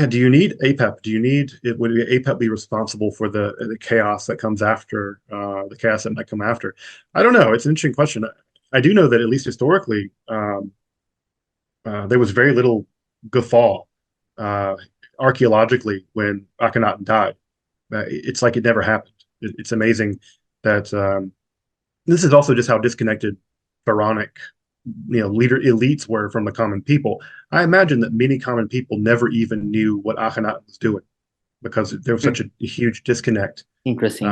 do you need APEP? Would APEP be responsible for the chaos that comes after the chaos that might come after? I don't know. It's an interesting question. I do know that at least historically, there was very little guffaw archaeologically when Akhenaten died. It's like it never happened. It's amazing that this is also just how disconnected pharaonic leader elites were from the common people. I imagine that many common people never even knew what Akhenaten was doing because there was such a huge disconnect. Interesting.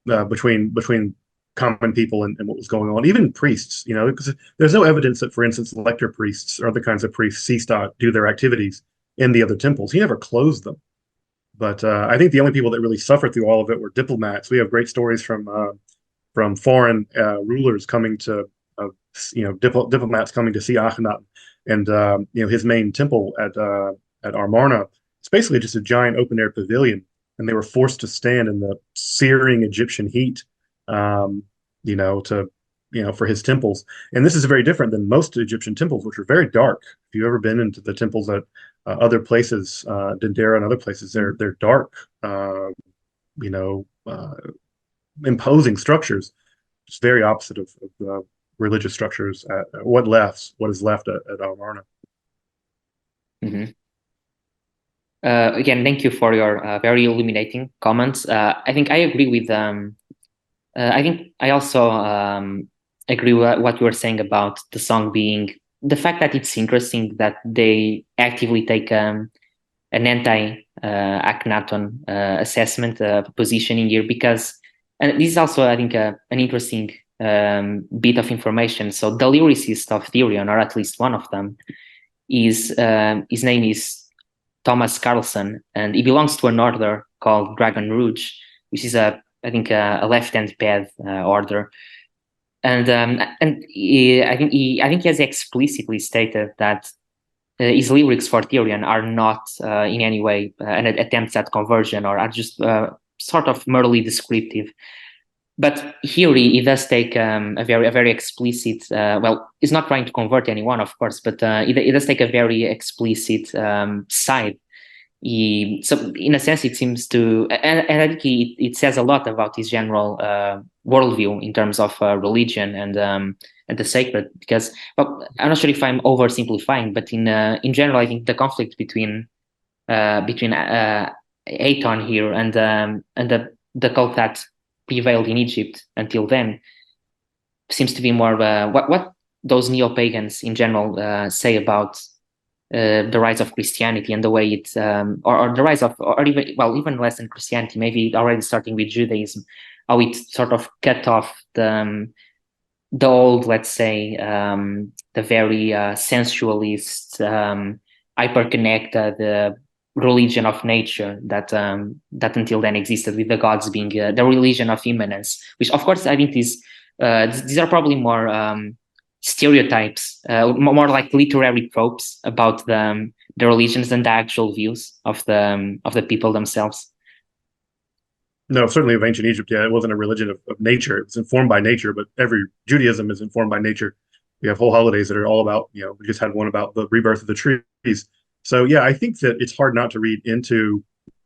Between common people and what was going on. Even priests, because there's no evidence that, for instance, lector priests or other kinds of priests ceased to do their activities in the other temples. He never closed them. But I think the only people that really suffered through all of it were diplomats. We have great stories from foreign rulers coming to, diplomats coming to see Akhenaten, and his main temple at Amarna. It's basically just a giant open air pavilion, and they were forced to stand in the searing Egyptian heat, for his temples. And this is very different than most Egyptian temples, which are very dark. If you've ever been into the temples at other places, Dendera and other places, they're dark, imposing structures. It's very opposite of the religious structures at what is left at Amarna. Mm-hmm. Again, thank you for your very illuminating comments. I think I agree with. I think I also agree with what you were saying about the song being the fact that it's interesting that they actively take an anti-Akhenaten assessment positioning here, because, and this is also, I think, an interesting bit of information. So the lyricist of Therion, or at least one of them, his name is Thomas Carlson, and he belongs to an order called Dragon Rouge, which is I think a left-hand path order. And I think he has explicitly stated that his lyrics for Therion are not in any way an attempt at conversion, or are just sort of merely descriptive. But here he does take a very explicit. He's not trying to convert anyone, of course, but he does take a very explicit side. So in a sense, it seems to, and I think it says a lot about his general worldview in terms of religion and the sacred. Because, I'm not sure if I'm oversimplifying, but in general, I think the conflict between between Aton here and the cult that prevailed in Egypt until then seems to be more what those neo-pagans in general say about the rise of Christianity and the way it or the rise of or even even less than Christianity, maybe already starting with Judaism, how it sort of cut off the old, let's say, the very sensualist, hyper-connected religion of nature that until then existed, with the gods being the religion of immanence, which of course I think these are probably more stereotypes, more like literary tropes about the religions than the actual views of the people themselves. No, certainly of ancient Egypt, yeah, it wasn't a religion of nature. It was informed by nature, but every Judaism is informed by nature. We have whole holidays that are all about, we just had one about the rebirth of the trees. So yeah, I think that it's hard not to read into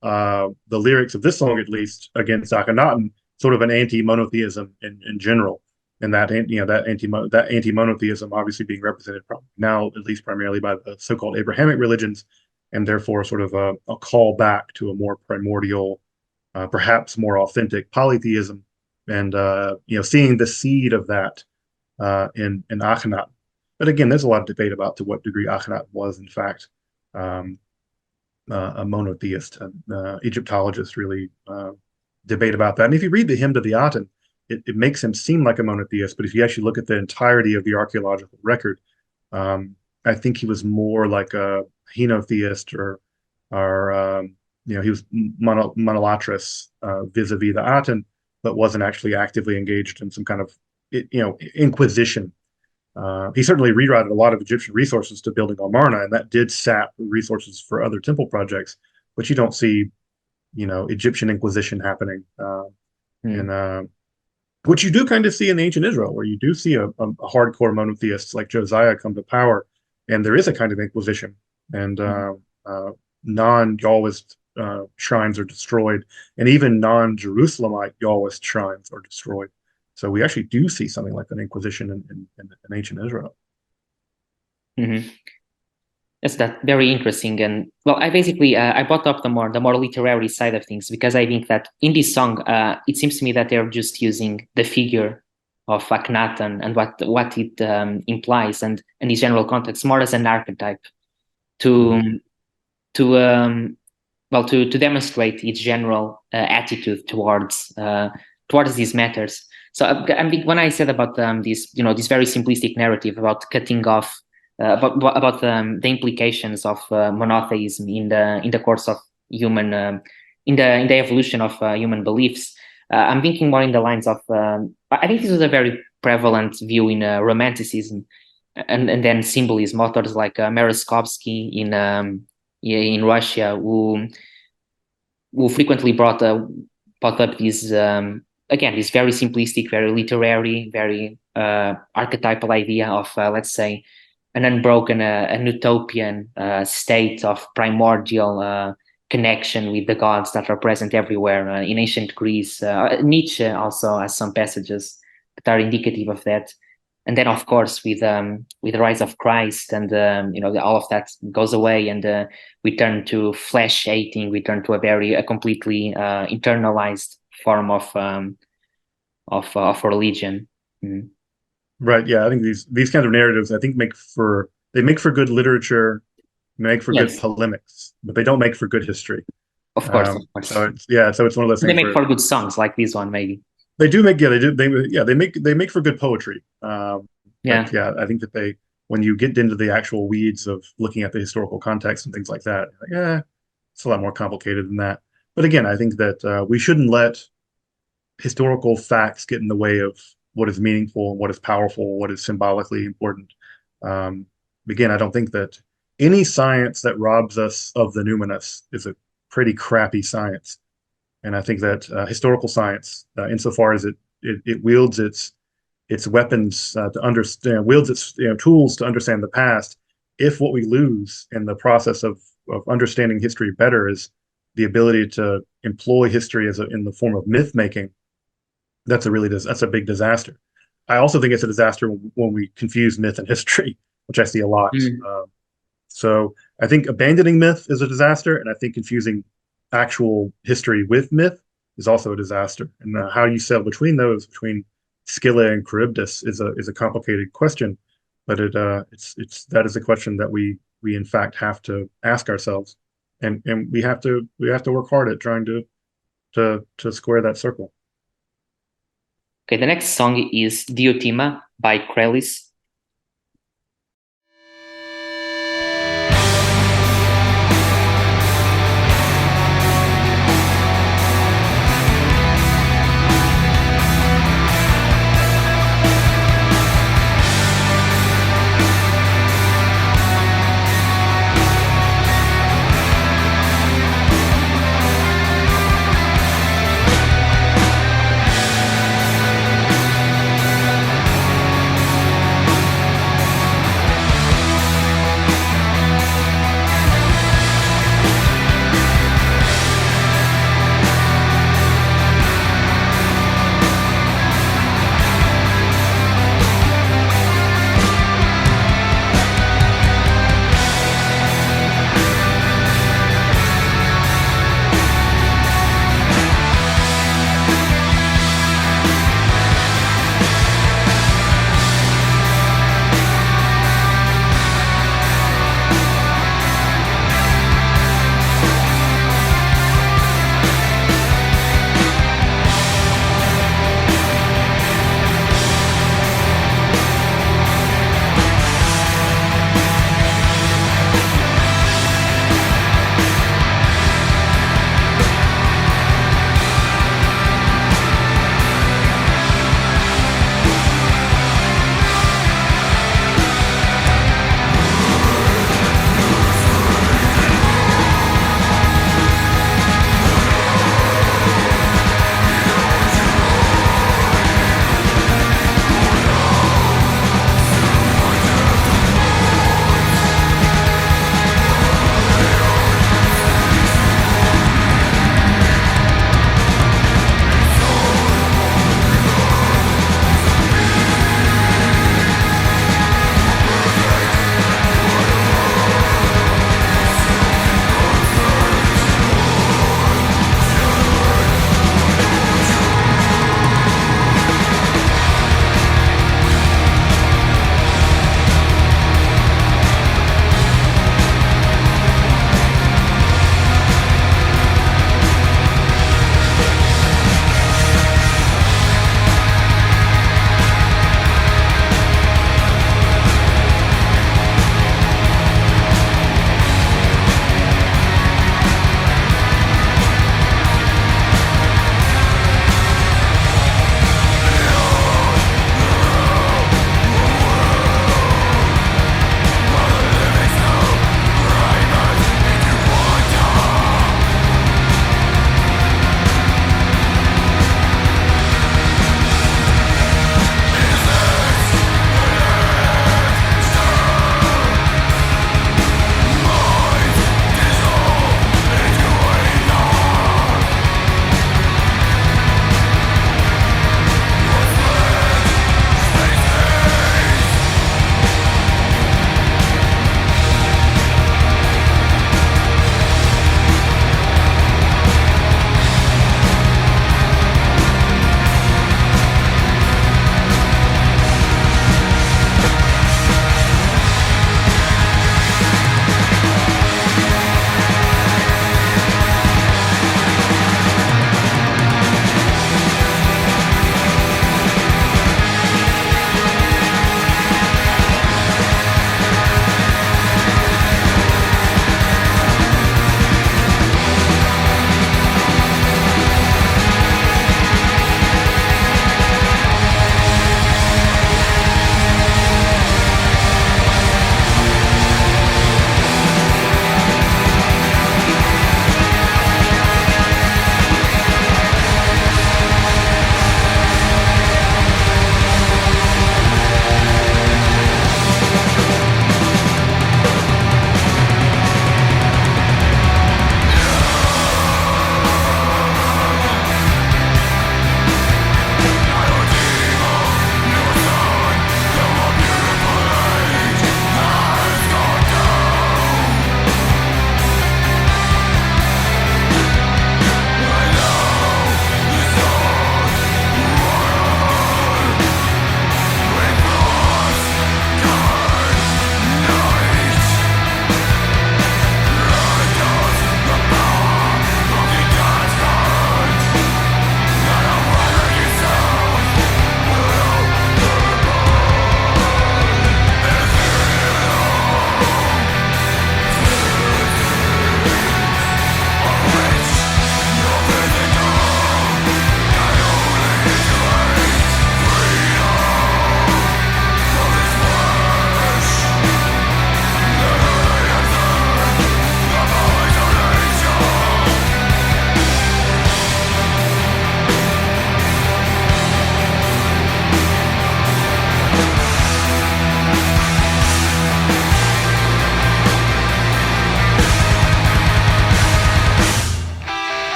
the lyrics of this song, at least, against Akhenaten, sort of an anti-monotheism in general, and that that anti-monotheism obviously being represented now, at least primarily by the so-called Abrahamic religions, and therefore sort of a call back to a more primordial, perhaps more authentic polytheism, and seeing the seed of that in Akhenaten. But again, there's a lot of debate about to what degree Akhenaten was, in fact, um, a monotheist. Egyptologists really debate about that. And if you read the Hymn to the Aten, it makes him seem like a monotheist. But if you actually look at the entirety of the archaeological record, I think he was more like a henotheist, or he was monolatrous vis-a-vis the Aten, but wasn't actually actively engaged in some kind of inquisition. He certainly rerouted a lot of Egyptian resources to building Amarna, and that did sap resources for other temple projects. But you don't see, Egyptian inquisition happening, and which you do kind of see in ancient Israel, where you do see a hardcore monotheists like Josiah come to power, and there is a kind of inquisition, and non-Yahwist shrines are destroyed, and even non-Jerusalemite Yahwist shrines are destroyed. So we actually do see something like an inquisition in ancient Israel. Mm-hmm. Yes, that's very interesting. And well, I basically I brought up the more literary side of things because I think that in this song, it seems to me that they're just using the figure of Akhenaten and what it implies and its general context more as an archetype to to demonstrate its general attitude towards these matters. So when I said about this very simplistic narrative about cutting off about the implications of monotheism in the course of human in the evolution of human beliefs, I'm thinking more in the lines of I think this was a very prevalent view in Romanticism and then symbolism. Authors like Merezhkovsky in Russia who frequently brought up these again, this very simplistic, very literary, very archetypal idea of let's say an unbroken, an utopian state of primordial connection with the gods that are present everywhere in ancient Greece. Nietzsche also has some passages that are indicative of that. And then, of course, with the rise of Christ and all of that goes away, and we turn to flesh hating. We turn to a completely internalized form of religion. Mm-hmm. Right. Yeah. I think these kinds of narratives, I think, make for good literature, make for good polemics, but they don't make for good history. Of course. So it's one of those things. They make for good songs like this one, maybe. They do make they make for good poetry. I think that when you get into the actual weeds of looking at the historical context and things like that, it's a lot more complicated than that. But again, I think that we shouldn't let historical facts get in the way of what is meaningful and what is powerful, what is symbolically important. Again, I don't think that any science that robs us of the numinous is a pretty crappy science. And I think that historical science, insofar as it wields its weapons to understand, wields its tools to understand the past, if what we lose in the process of understanding history better is the ability to employ history in the form of myth making, that's a big disaster. I also think it's a disaster when we confuse myth and history, which I see a lot. So I think abandoning myth is a disaster, and I think confusing actual history with myth is also a disaster. And how you sail between those, between Scylla and Charybdis, is a complicated question, but it's that is a question that we in fact have to ask ourselves, and we have to work hard at trying to square that circle. Okay, the next song is Diotima by Krallice.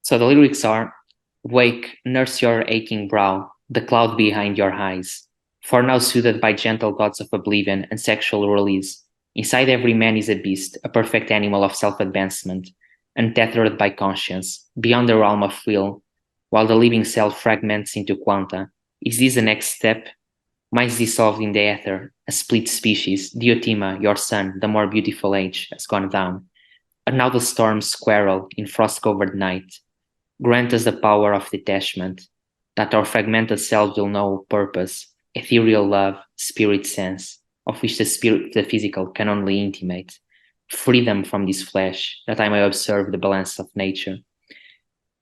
So the lyrics are: Wake, nurse your aching brow, the cloud behind your eyes. For now soothed by gentle gods of oblivion and sexual release, inside every man is a beast, a perfect animal of self-advancement, untethered by conscience, beyond the realm of will, while the living self fragments into quanta. Is this the next step? Mice dissolved in the ether, a split species, Diotima, your son, the more beautiful age, has gone down. And now the storms quarrel in frost-covered night. Grant us the power of detachment, that our fragmented selves will know purpose, ethereal love, spirit sense, of which the physical can only intimate. Freedom from this flesh, that I may observe the balance of nature.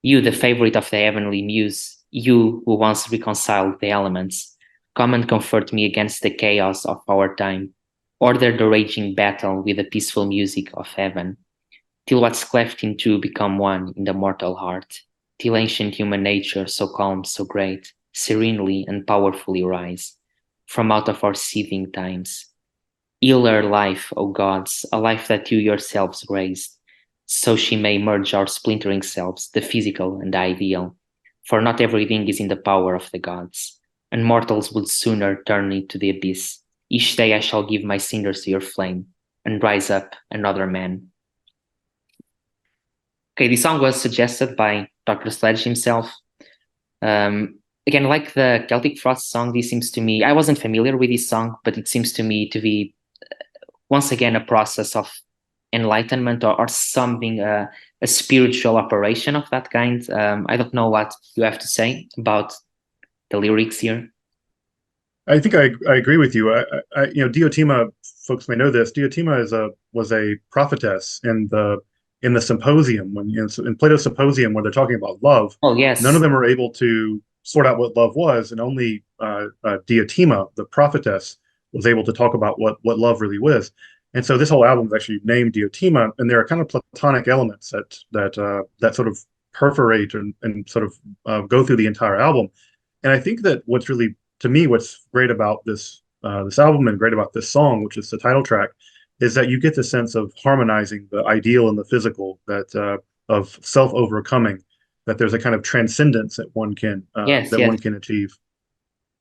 You, the favorite of the heavenly muse, you who once reconciled the elements, come and comfort me against the chaos of our time. Order the raging battle with the peaceful music of heaven, till what's cleft in two become one in the mortal heart, till ancient human nature, so calm, so great, serenely and powerfully rise from out of our seething times. Heal her life, O gods, a life that you yourselves raised, so she may merge our splintering selves, the physical and the ideal. For not everything is in the power of the gods, and mortals would sooner turn into the abyss. Each day I shall give my cinders to your flame, and rise up another man. Okay, this song was suggested by Dr. Sledge himself. Again, like the Celtic Frost song, this seems to me, I wasn't familiar with this song, but it seems to me to be, once again, a process of enlightenment or something, a spiritual operation of that kind. I don't know what you have to say about the lyrics here. I think I agree with you. Diotima, folks may know this. Diotima was a prophetess in the symposium in Plato's symposium where they're talking about love. Oh, None of yes. them were able to sort out what love was, and only Diotima, the prophetess, was able to talk about what love really was. And so this whole album is actually named Diotima, and there are kind of Platonic elements that sort of perforate and sort of go through the entire album. And I think that what's really to me, what's great about this album and great about this song, which is the title track, is that you get the sense of harmonizing the ideal and the physical, that of self overcoming, that there's a kind of transcendence Yes, that yes. one can achieve.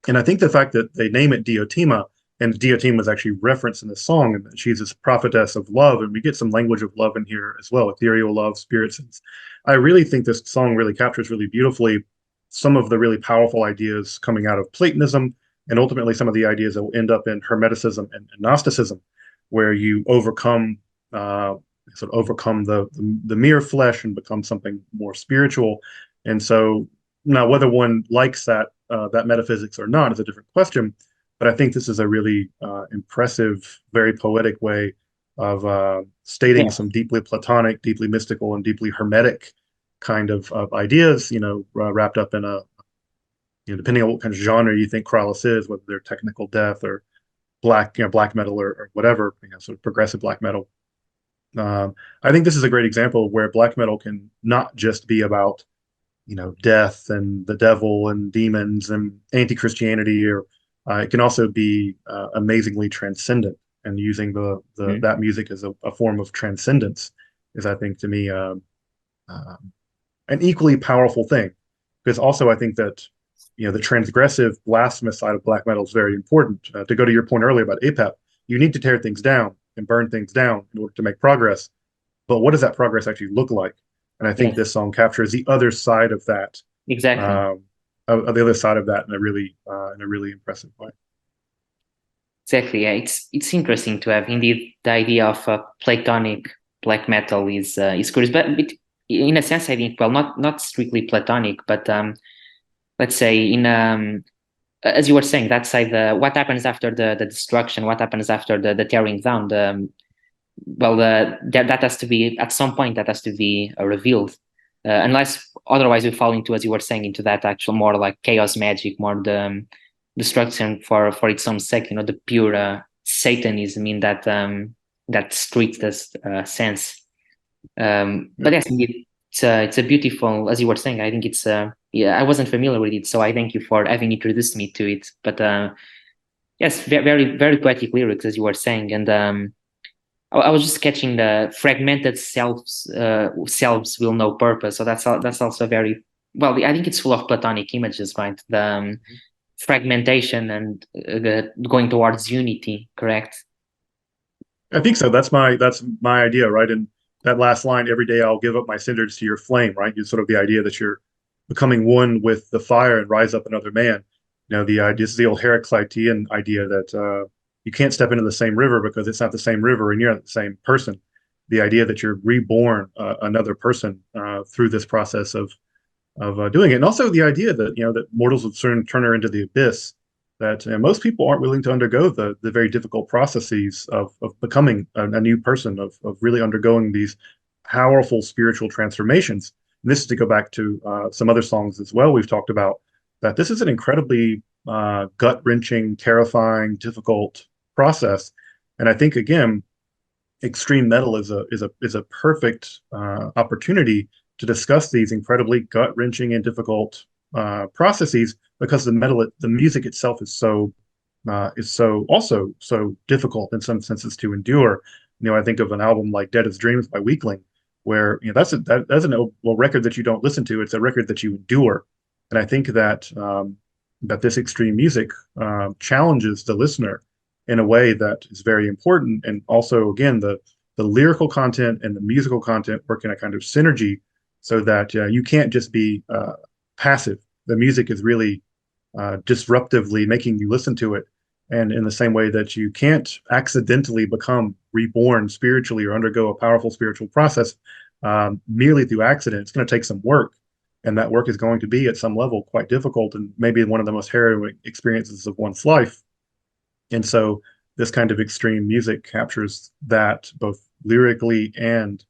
And I think the fact that they name it Diotima, and Diotima is actually referenced in the song, and she's this prophetess of love, and we get some language of love in here as well, ethereal love, spirit sense. I really think this song really captures really beautifully some of the really powerful ideas coming out of Platonism, and ultimately some of the ideas that will end up in Hermeticism and Gnosticism, where you overcome the mere flesh and become something more spiritual. And so now, whether one likes that metaphysics or not is a different question. But I think this is a really impressive, very poetic way of stating Yeah. some deeply Platonic, deeply mystical, and deeply Hermetic kind of ideas, wrapped up in depending on what kind of genre you think Krallice is, whether they're technical death or black metal or whatever, sort of progressive black metal. I think this is a great example where black metal can not just be about, death and the devil and demons and anti-Christianity, or it can also be amazingly transcendent. And using Mhm. that music as a form of transcendence is, I think, to me, an equally powerful thing. Because also, I think that the transgressive, blasphemous side of black metal is very important. To go to your point earlier about APEP, you need to tear things down and burn things down in order to make progress. But what does that progress actually look like? And I think Yes, this song captures the other side of that, exactly. um, of the other side of that in a really impressive way. Exactly. Yeah, it's interesting to have indeed the idea of Platonic black metal is curious, but in a sense, I think, well, not strictly Platonic, but let's say in as you were saying, that side, what happens after the destruction, what happens after the tearing down, well, that has to be at some point that has to be revealed, unless otherwise we fall into, as you were saying, into that actual more like chaos magic, more the destruction for its own sake, the pure Satanism in that strictest sense. Yeah. But yes, indeed, it's a beautiful, as you were saying. I think it's yeah, I wasn't familiar with it, so I thank you for having introduced me to it. But yes, very very poetic lyrics, as you were saying, and I was just catching the fragmented selves will no purpose. So that's also very well. I think it's full of Platonic images, right? The fragmentation and going towards unity. Correct. I think so. That's my idea, right? And that last line, every day I'll give up my cinders to your flame, right? It's sort of the idea that you're becoming one with the fire and rise up another man. The idea this is the old Heraclitean idea that you can't step into the same river because it's not the same river and you're not the same person. The idea that you're reborn another person through this process of doing it, and also the idea that that mortals would soon turn her into the abyss. That most people aren't willing to undergo the very difficult processes of becoming a new person, of really undergoing these powerful spiritual transformations. And this is to go back to some other songs as well. We've talked about that this is an incredibly gut wrenching, terrifying, difficult process. And I think again, extreme metal is a perfect opportunity to discuss these incredibly gut wrenching and difficult processes because the music itself is so also so difficult in some senses to endure. I think of an album like Dead as Dreams by Weakling, where that's an record that you don't listen to. It's a record that you endure, and I think that this extreme music challenges the listener in a way that is very important. And also, again, the lyrical content and the musical content work in a kind of synergy, so that you can't just be passive. The music is really disruptively making you listen to it. And in the same way that you can't accidentally become reborn spiritually or undergo a powerful spiritual process merely through accident, it's going to take some work. And that work is going to be at some level quite difficult and maybe one of the most harrowing experiences of one's life. And so this kind of extreme music captures that both lyrically and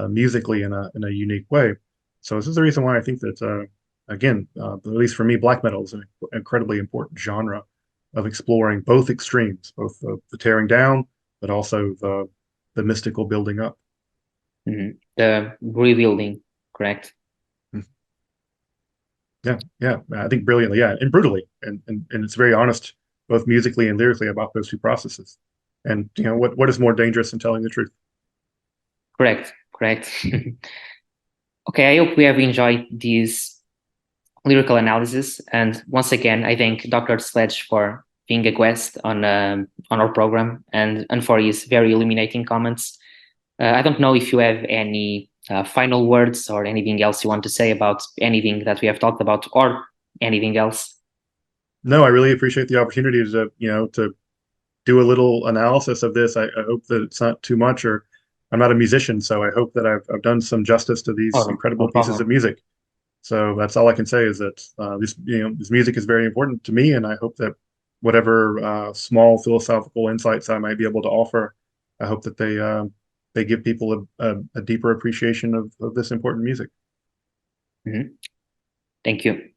musically in a unique way. So this is the reason why I think that again, at least for me, black metal is an incredibly important genre of exploring both extremes, both the tearing down, but also the mystical building up. Mm-hmm. The rebuilding, correct? Yeah, I think brilliantly, yeah, and brutally, and it's very honest, both musically and lyrically, about those two processes. And what is more dangerous than telling the truth? Correct. Okay, I hope we have enjoyed these lyrical analysis. And once again, I thank Dr. Sledge for being a guest on our program and for his very illuminating comments. I don't know if you have any final words or anything else you want to say about anything that we have talked about or anything else. No, I really appreciate the opportunity to do a little analysis of this. I hope that it's not too much, or I'm not a musician, so I hope that I've done some justice to these Oh, incredible no pieces of problem. music. So that's all I can say, is that this music is very important to me, and I hope that whatever small philosophical insights I might be able to offer, I hope that they give people a deeper appreciation of this important music. Mm-hmm. Thank you.